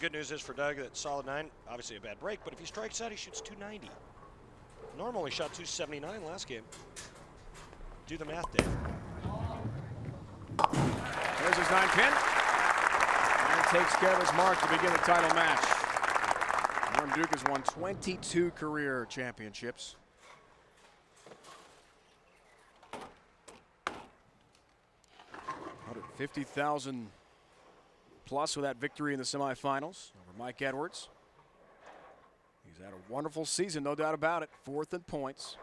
good news is for Doug that solid 9, obviously a bad break, but if he strikes out, he shoots 290. Norm only shot 279 last game. Do the math, Dave. There's his 9-pin. And takes care of his mark to begin the title match. Norm Duke has won 22 career championships. $150,000 plus with that victory in the semifinals over Mike Edwards. He's had a wonderful season, no doubt about it. 4th in points,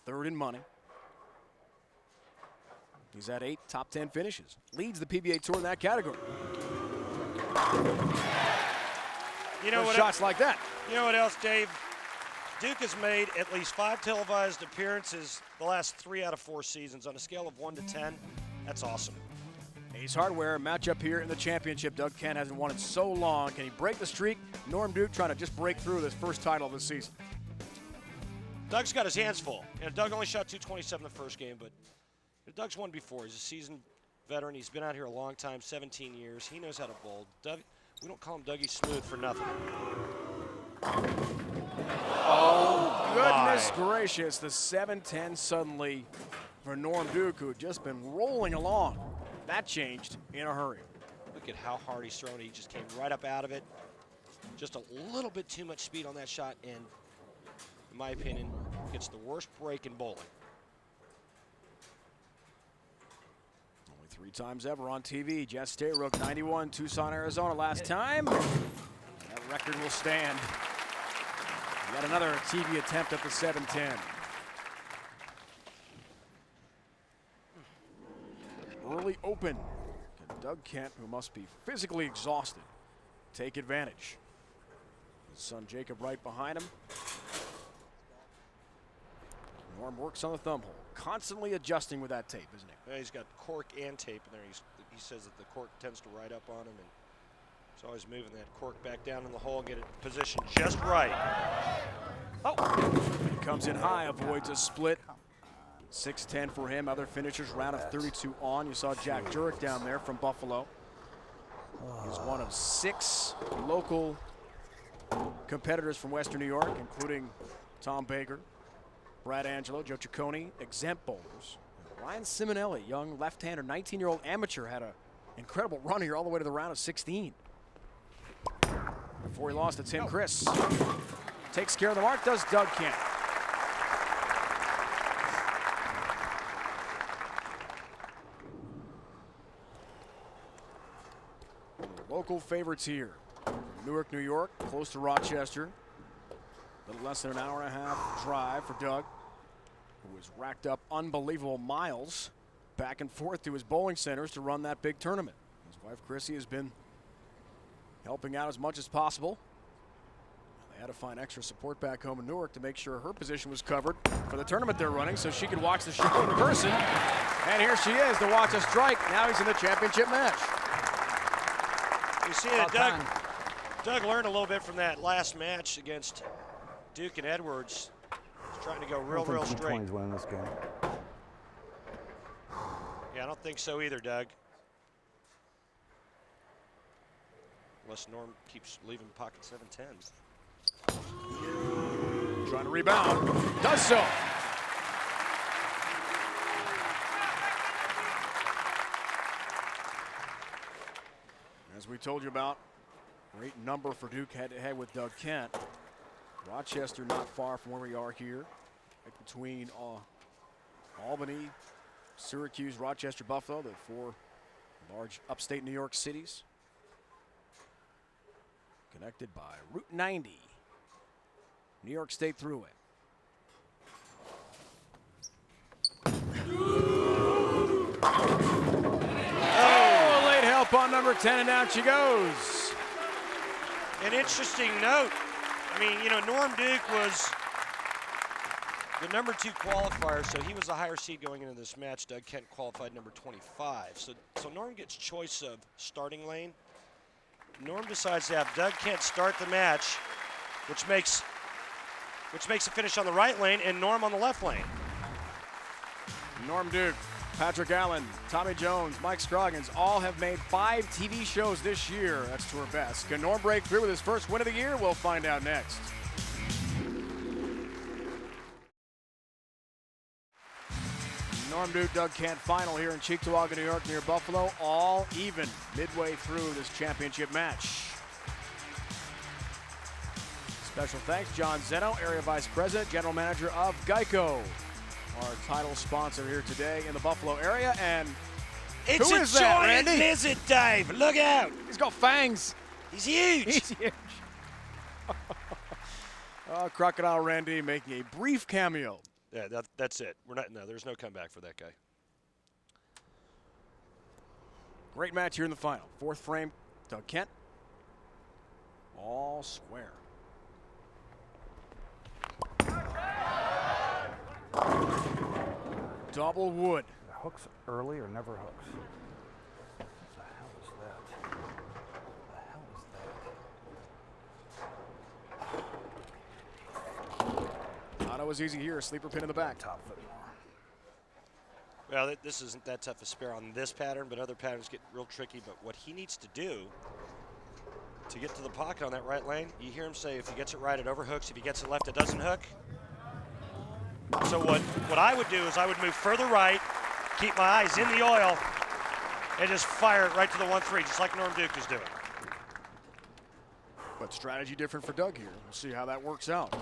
3rd in money. He's had 8 top 10 finishes. Leads the PBA Tour in that category. You know what? Shots like that. You know what else, Dave? Duke has made at least 5 televised appearances the last 3 out of 4 seasons. On a scale of 1 to 10, that's awesome. Ace Hardware matchup here in the championship. Doug Kent hasn't won in so long. Can he break the streak? Norm Duke trying to just break through this first title of the season. Doug's got his hands full. Doug only shot 227 the first game, but Doug's won before. He's a seasoned veteran. He's been out here a long time, 17 years. He knows how to bowl. Doug, we don't call him Dougie Smooth for nothing. Oh, goodness gracious. The 7-10 suddenly for Norm Duke, who had just been rolling along. That changed in a hurry. Look at how hard he's thrown. He just came right up out of it. Just a little bit too much speed on that shot, and in my opinion, gets the worst break in bowling. Only 3 times ever on TV. Jess Stayrook, 91, Tucson, Arizona last time. That record will stand. Yet another TV attempt at the 7-10. Early open. Can Doug Kent, who must be physically exhausted, take advantage? His son Jacob right behind him. Norm works on the thumb hole, constantly adjusting with that tape, isn't he? Yeah, he's got cork and tape in there. He says that the cork tends to ride up on him, and he's always moving that cork back down in the hole and get it positioned just right. Oh! He comes in high, avoids a split. 6-10 for him. Other finishers, round of 32 on. You saw Jack Jurek down there from Buffalo. He's one of 6 local competitors from Western New York, including Tom Baker, Brad Angelo, Joe Ciccone, exempt bowlers. Ryan Simonelli, young left-hander, 19-year-old amateur, had an incredible run here all the way to the round of 16. Before he lost to Tim Chris. Takes care of the mark, does Doug Kent. Local favorites here. Newark, New York, close to Rochester. A little less than an hour and a half drive for Doug, who has racked up unbelievable miles back and forth to his bowling centers to run that big tournament. His wife, Chrissy, has been helping out as much as possible. They had to find extra support back home in Newark to make sure her position was covered for the tournament they're running so she could watch the show in person. And here she is to watch a strike. Now he's in the championship match. You see that Doug learned a little bit from that last match against Duke and Edwards. He's trying to go real straight. Winning this game. Yeah, I don't think so either, Doug. Unless Norm keeps leaving pocket 7-10s. Trying to rebound. Does so. As we told you about, great number for Duke head-to-head with Doug Kent. Rochester not far from where we are here, right between Albany, Syracuse, Rochester, Buffalo, the 4 large upstate New York cities. Connected by Route 90, New York State Thruway. Oh, late help on number 10, and down she goes. An interesting note. I mean, you know, Norm Duke was the number 2 qualifier, so he was the higher seed going into this match. Doug Kent qualified number 25. So Norm gets choice of starting lane. Norm decides to have Doug Kent start the match, which makes a finish on the right lane and Norm on the left lane. Norm Duke Patrick Allen, Tommy Jones, Mike Scroggins all have made 5 TV shows this year. That's tour best. Can Norm break through with his first win of the year? We'll find out next. Norm Duke, Doug Kent final here in Cheektowaga, New York, near Buffalo. All even midway through this championship match. Special thanks, John Zeno, Area Vice President, General Manager of GEICO, our title sponsor here today in the Buffalo area. And it's who a is that, giant Randy? lizard, Dave. Look out. He's got fangs. He's huge. He's huge. Crocodile Randy making a brief cameo. Yeah, that's it. There's no comeback for that guy. Great match here in the final. 4th frame, Doug Kent. All square. Double wood. Hooks early or never hooks? What the hell is that? What the hell is that? Not always easy here. Sleeper pin in the back. Top foot more. Well, this isn't that tough a spare on this pattern, but other patterns get real tricky. But what he needs to do to get to the pocket on that right lane, you hear him say if he gets it right, it overhooks. If he gets it left, it doesn't hook. So what I would do is I would move further right, keep my eyes in the oil, and just fire it right to the 1-3, just like Norm Duke is doing. But strategy different for Doug here. We'll see how that works out.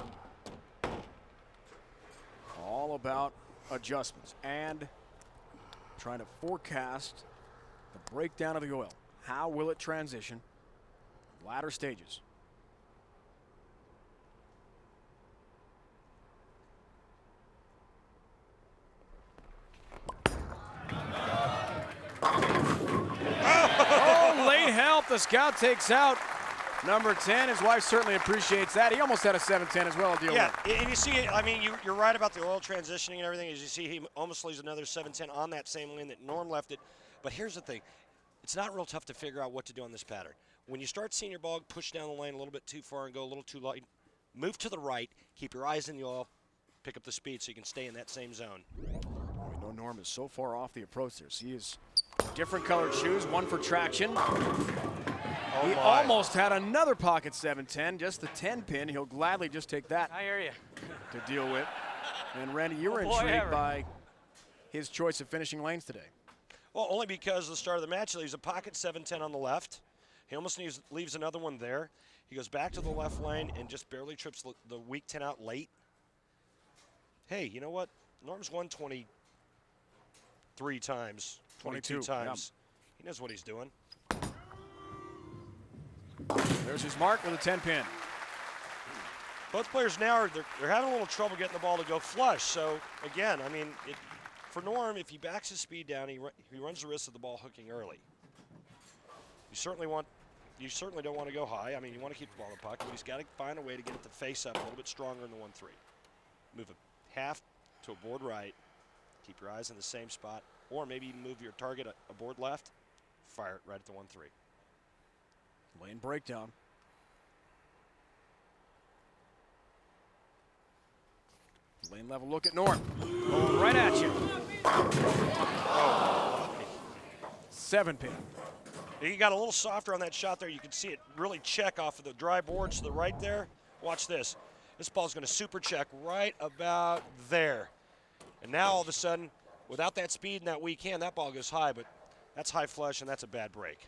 All about adjustments and trying to forecast the breakdown of the oil. How will it transition? Latter stages. Oh, late help. The scout takes out number 10. His wife certainly appreciates that. He almost had a 7-10 as well to deal with. Yeah, and you see, I mean, you're right about the oil transitioning and everything. As you see, he almost leaves another 7-10 on that same lane that Norm left it. But here's the thing. It's not real tough to figure out what to do on this pattern. When you start seeing your ball push down the lane a little bit too far and go a little too light, move to the right, keep your eyes in the oil, pick up the speed so you can stay in that same zone. We know Norm is so far off the approach there. He is different colored shoes, one for traction. Oh He my. almost had another pocket 7-10, just the 10 pin. He'll gladly just take that I hear you. to deal with. And Randy, you were Oh, boy, intrigued ever. by his choice of finishing lanes today. Well, only because at the start of the match, he leaves a pocket 7-10 on the left. He almost leaves another one there. He goes back to the left lane and just barely trips the weak 10 out late. Hey, you know what? Norm's won 23 times, 22 times. Yeah. He knows what he's doing. There's his mark with a 10 pin. Both players now they're having a little trouble getting the ball to go flush. So again, I mean, for Norm, if he backs his speed down, he runs the risk of the ball hooking early. You certainly don't want to go high. I mean, you want to keep the ball in the pocket, but he's got to find a way to get it to face up a little bit stronger in the 1-3. Move a half to a board right. Keep your eyes in the same spot, or maybe even move your target a board left. Fire it right at the 1-3. Lane breakdown. Lane level look at Norm. Going right at you. Oh. 7 pin. He got a little softer on that shot there. You can see it really check off of the dry boards to the right there. Watch this. This ball's going to super check right about there. And now all of a sudden, without that speed and that weak hand, that ball goes high, but that's high flush and that's a bad break.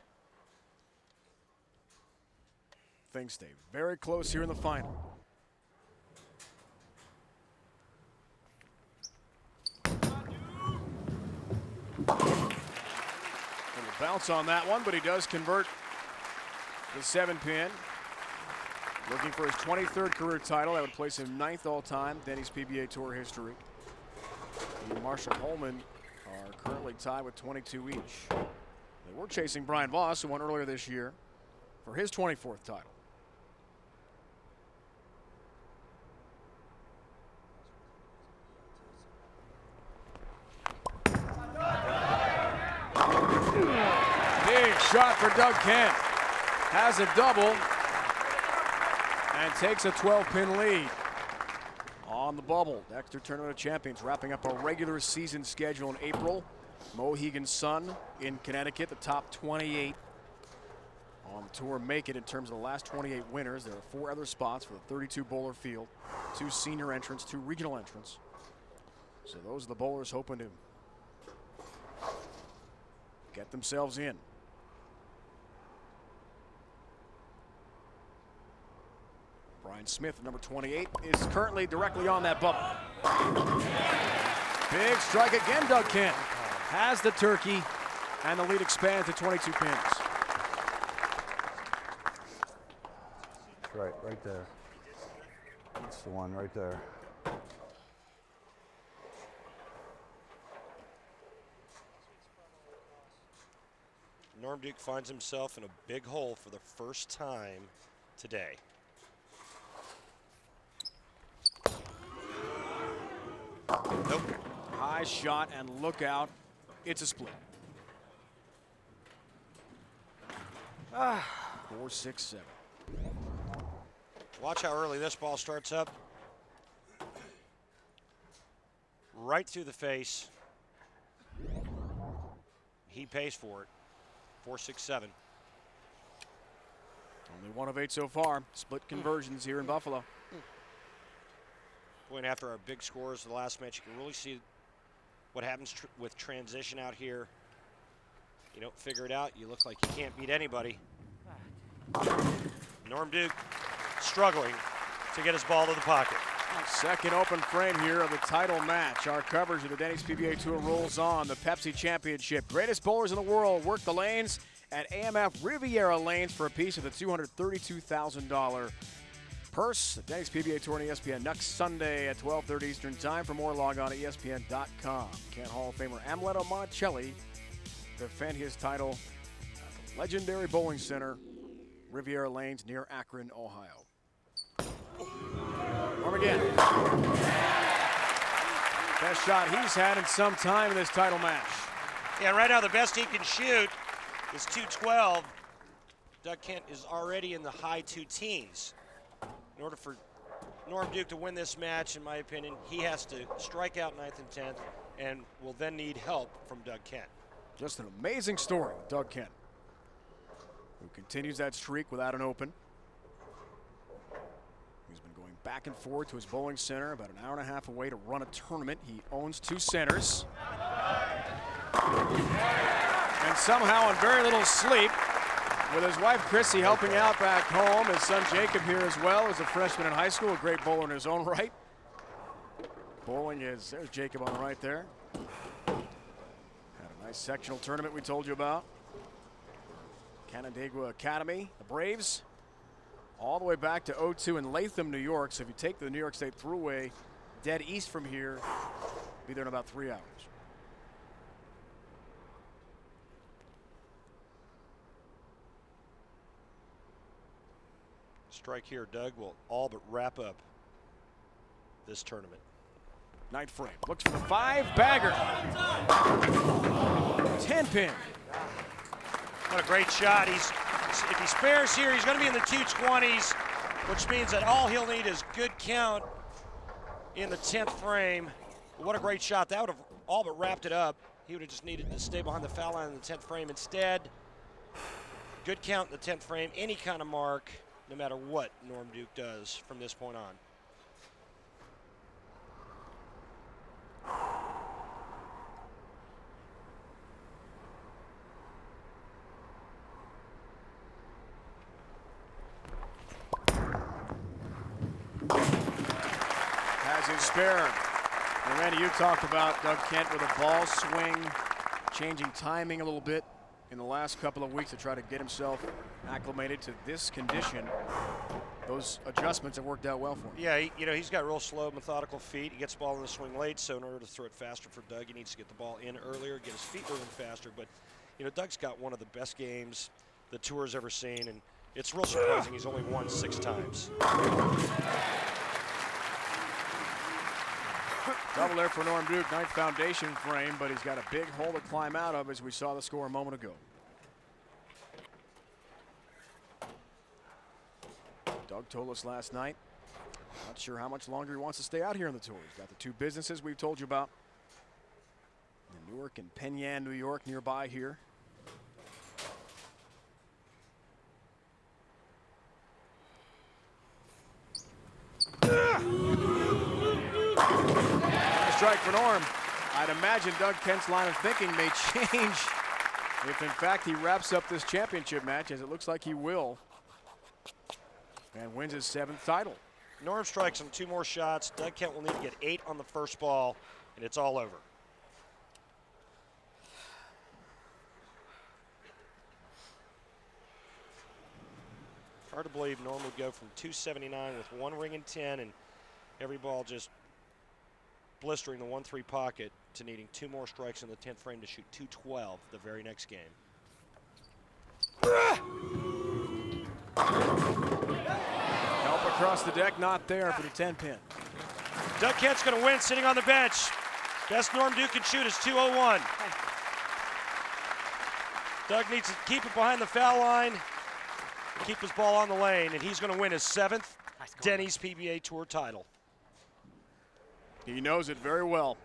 Things stay very close here in the final. Little bounce on that one, but he does convert the 7 pin. Looking for his 23rd career title. That would place him 9th all-time, Denny's PBA Tour history. He and Marshall Holman are currently tied with 22 each. They were chasing Brian Voss, who won earlier this year, for his 24th title. Big shot for Doug Kent. Has a double and takes a 12-pin lead on the bubble. Dexter Tournament of Champions wrapping up a regular season schedule in April. Mohegan's son in Connecticut, the top 28 on the tour make it in terms of the last 28 winners. There are 4 other spots for the 32 bowler field, 2 senior entrants, 2 regional entrants. So those are the bowlers hoping to get themselves in. Brian Smith, number 28, is currently directly on that bubble. Big strike again, Doug Kent has the turkey, and the lead expands to 22 pins. That's right there. That's the one right there. Norm Duke finds himself in a big hole for the first time today. Nope. High shot and look out. It's a split. 4, 6, 7. Watch how early this ball starts up. Right through the face. He pays for it. 4, 6, 7. Only 1 of 8 so far. Split conversions here in Buffalo. Going after our big scores of the last match, you can really see what happens with transition out here. You don't figure it out, you look like you can't beat anybody. Norm Duke struggling to get his ball to the pocket. Second open frame here of the title match. Our coverage of the Denny's PBA Tour rolls on. The Pepsi Championship. Greatest bowlers in the world work the lanes at AMF Riviera Lanes for a piece of the $232,000 purse. The Denny's PBA Tour on ESPN next Sunday at 12:30 Eastern Time. For more, log on to ESPN.com. Kent Hall of Famer Amuleto Monticelli defend his title at the legendary bowling center, Riviera Lanes near Akron, Ohio. Norm again. Best shot he's had in some time in this title match. Yeah, right now the best he can shoot is 212. Doug Kent is already in the high 2 teens. In order for Norm Duke to win this match, in my opinion, he has to strike out 9th and 10th and will then need help from Doug Kent. Just an amazing story with Doug Kent, who continues that streak without an open. He's been going back and forth to his bowling center, about an hour and a half away to run a tournament. He owns 2 centers. And somehow in very little sleep, with his wife Chrissy helping out back home, his son Jacob here as well, as a freshman in high school, a great bowler in his own right. Bowling is, there's Jacob on the right there. Had a nice sectional tournament we told you about. Canandaigua Academy, the Braves, all the way back to O2 in Latham, New York. So if you take the New York State Thruway dead east from here, be there in about 3 hours. Strike here, Doug, will all but wrap up this tournament. 9th frame, looks for the 5-bagger. 10 pin. What a great shot. If he spares here, he's going to be in the 220s, which means that all he'll need is good count in the 10th frame. What a great shot. That would have all but wrapped it up. He would have just needed to stay behind the foul line in the 10th frame. Instead, good count in the 10th frame, any kind of mark, no matter what Norm Duke does from this point on. Has his spare. And Randy, you talked about Doug Kent with a ball swing, changing timing a little bit in the last couple of weeks to try to get himself acclimated to this condition. Those adjustments have worked out well for him. Yeah, he's got real slow, methodical feet. He gets the ball in the swing late, so in order to throw it faster for Doug, he needs to get the ball in earlier, get his feet moving faster. But, Doug's got one of the best games the tour's ever seen, and it's real surprising he's only won 6 times. Double there for Norm Duke, 9th foundation frame, but he's got a big hole to climb out of, as we saw the score a moment ago. Doug told us last night, not sure how much longer he wants to stay out here on the tour. He's got the 2 businesses we've told you about. And Newark and Penn Yan, New York, nearby here. Strike for Norm. I'd imagine Doug Kent's line of thinking may change if, in fact, he wraps up this championship match, as it looks like he will, and wins his 7th title. Norm strikes him 2 more shots. Doug Kent will need to get 8 on the first ball, and it's all over. Hard to believe Norm would go from 279 with 1 ring and 10, and every ball just blistering the 1-3 pocket, to needing 2 more strikes in the 10th frame to shoot 212 the very next game. Help across the deck, not there for the 10-pin. Doug Kent's going to win sitting on the bench. Best Norm Duke can shoot is 201. Doug needs to keep it behind the foul line, keep his ball on the lane, and he's going to win his 7th Denny's PBA Tour title. He knows it very well.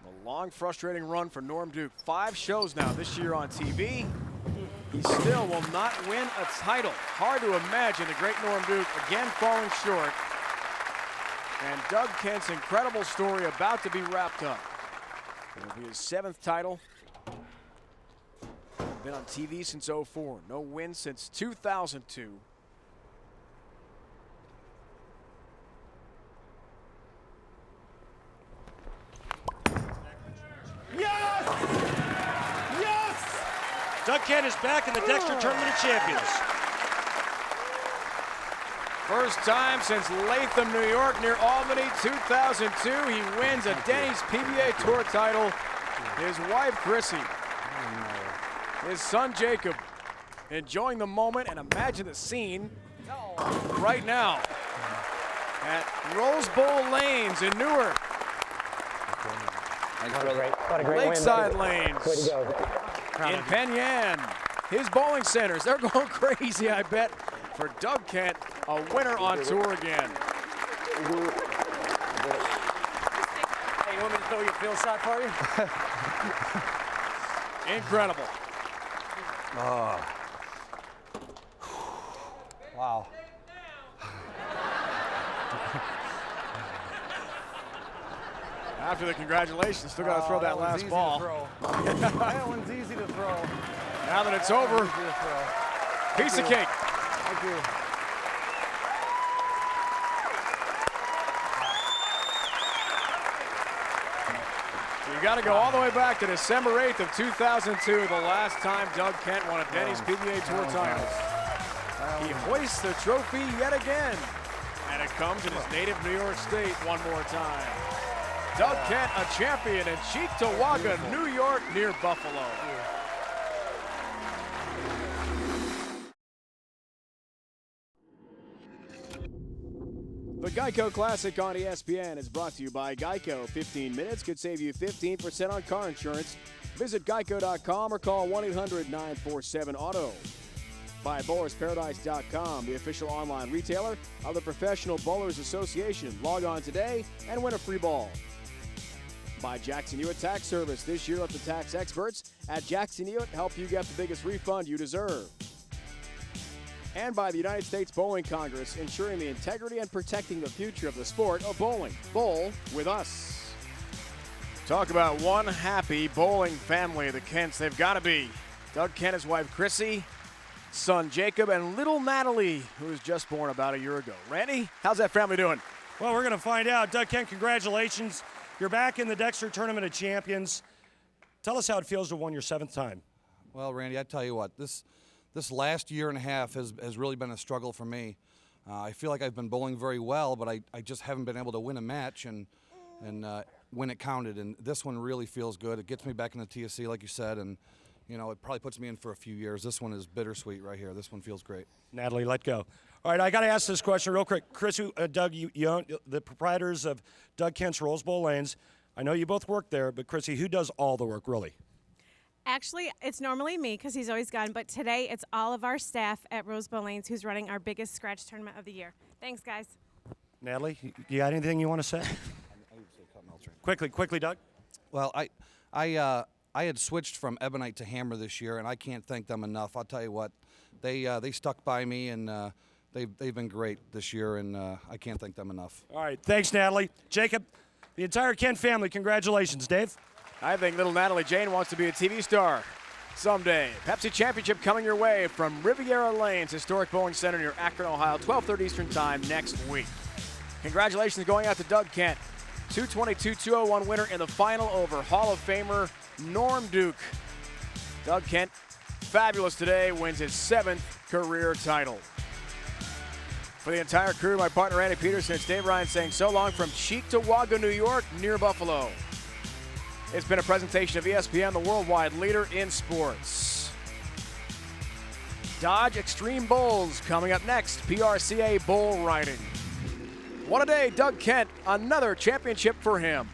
A long, frustrating run for Norm Duke. 5 shows now this year on TV. He still will not win a title. Hard to imagine the great Norm Duke again falling short. And Doug Kent's incredible story about to be wrapped up. It'll be his 7th title. Been on TV since '04. No win since 2002. Doug Kent is back in the Dexter Tournament of Champions. First time since Latham, New York, near Albany, 2002. He wins a Denny's PBA Tour title. His wife, Chrissy, his son, Jacob, enjoying the moment, and imagine the scene right now at Rose Bowl Lanes in Newark. What a great Lakeside win, Lanes. Way to go. In Penn Yan. His bowling centers, they're going crazy, I bet, for Doug Kent, a winner on tour again. Hey, you want me to throw your field shot for you? Incredible. Oh. Wow. After the congratulations, still got to throw that last ball. That one's easy to throw. Now that it's over, piece of cake. Thank you. You got to go all the way back to December 8th of 2002, the last time Doug Kent won a Denny's PBA Tour title. He hoists the trophy yet again, and it comes in his native New York State one more time. Doug Kent, a champion in Cheektowaga, New York, near Buffalo. The GEICO Classic on ESPN is brought to you by GEICO. 15 minutes could save you 15% on car insurance. Visit geico.com or call 1-800-947-AUTO. By BowlersParadise.com, the official online retailer of the Professional Bowlers Association. Log on today and win a free ball. By Jackson Hewitt Tax Service. This year, let the tax experts at Jackson Hewitt help you get the biggest refund you deserve. And by the United States Bowling Congress, ensuring the integrity and protecting the future of the sport of bowling. Bowl with us. Talk about one happy bowling family, the Kents. They've got to be. Doug Kent, his wife Chrissy, son Jacob, and little Natalie, who was just born about a year ago. Randy, how's that family doing? Well, we're going to find out. Doug Kent, congratulations. You're back in the Dexter Tournament of Champions. Tell us how it feels to win your 7th time. Well, Randy, I tell you what, this last year and a half has really been a struggle for me. I feel like I've been bowling very well, but I just haven't been able to win a match and when it counted. And this one really feels good. It gets me back in the TSC, like you said, and you know, it probably puts me in for a few years. This one is bittersweet right here. This one feels great. Natalie, let go. All right, I got to ask this question real quick. Chris, Doug, you own the proprietors of Doug Kent's Rose Bowl Lanes. I know you both work there, but Chrissy, who does all the work, really? Actually, it's normally me because he's always gone, but today it's all of our staff at Rose Bowl Lanes who's running our biggest scratch tournament of the year. Thanks, guys. Natalie, you got anything you want to say? Quickly, Doug. Well, I had switched from ebonite to hammer this year, and I can't thank them enough. I'll tell you what, they stuck by me, and they've been great this year, and I can't thank them enough. All right, thanks, Natalie. Jacob, the entire Kent family, congratulations. Dave? I think little Natalie Jane wants to be a TV star someday. Pepsi Championship coming your way from Riviera Lanes, historic bowling center near Akron, Ohio, 12:30 Eastern Time next week. Congratulations going out to Doug Kent, 222-201 winner in the final over Hall of Famer Norm Duke. Doug Kent, fabulous today, wins his 7th career title. For the entire crew, my partner Randy Peterson, it's Dave Ryan saying so long from Cheektowaga, New York, near Buffalo. It's been a presentation of ESPN, the worldwide leader in sports. Dodge Extreme Bowls coming up next, PRCA bull riding. What a day, Doug Kent, another championship for him.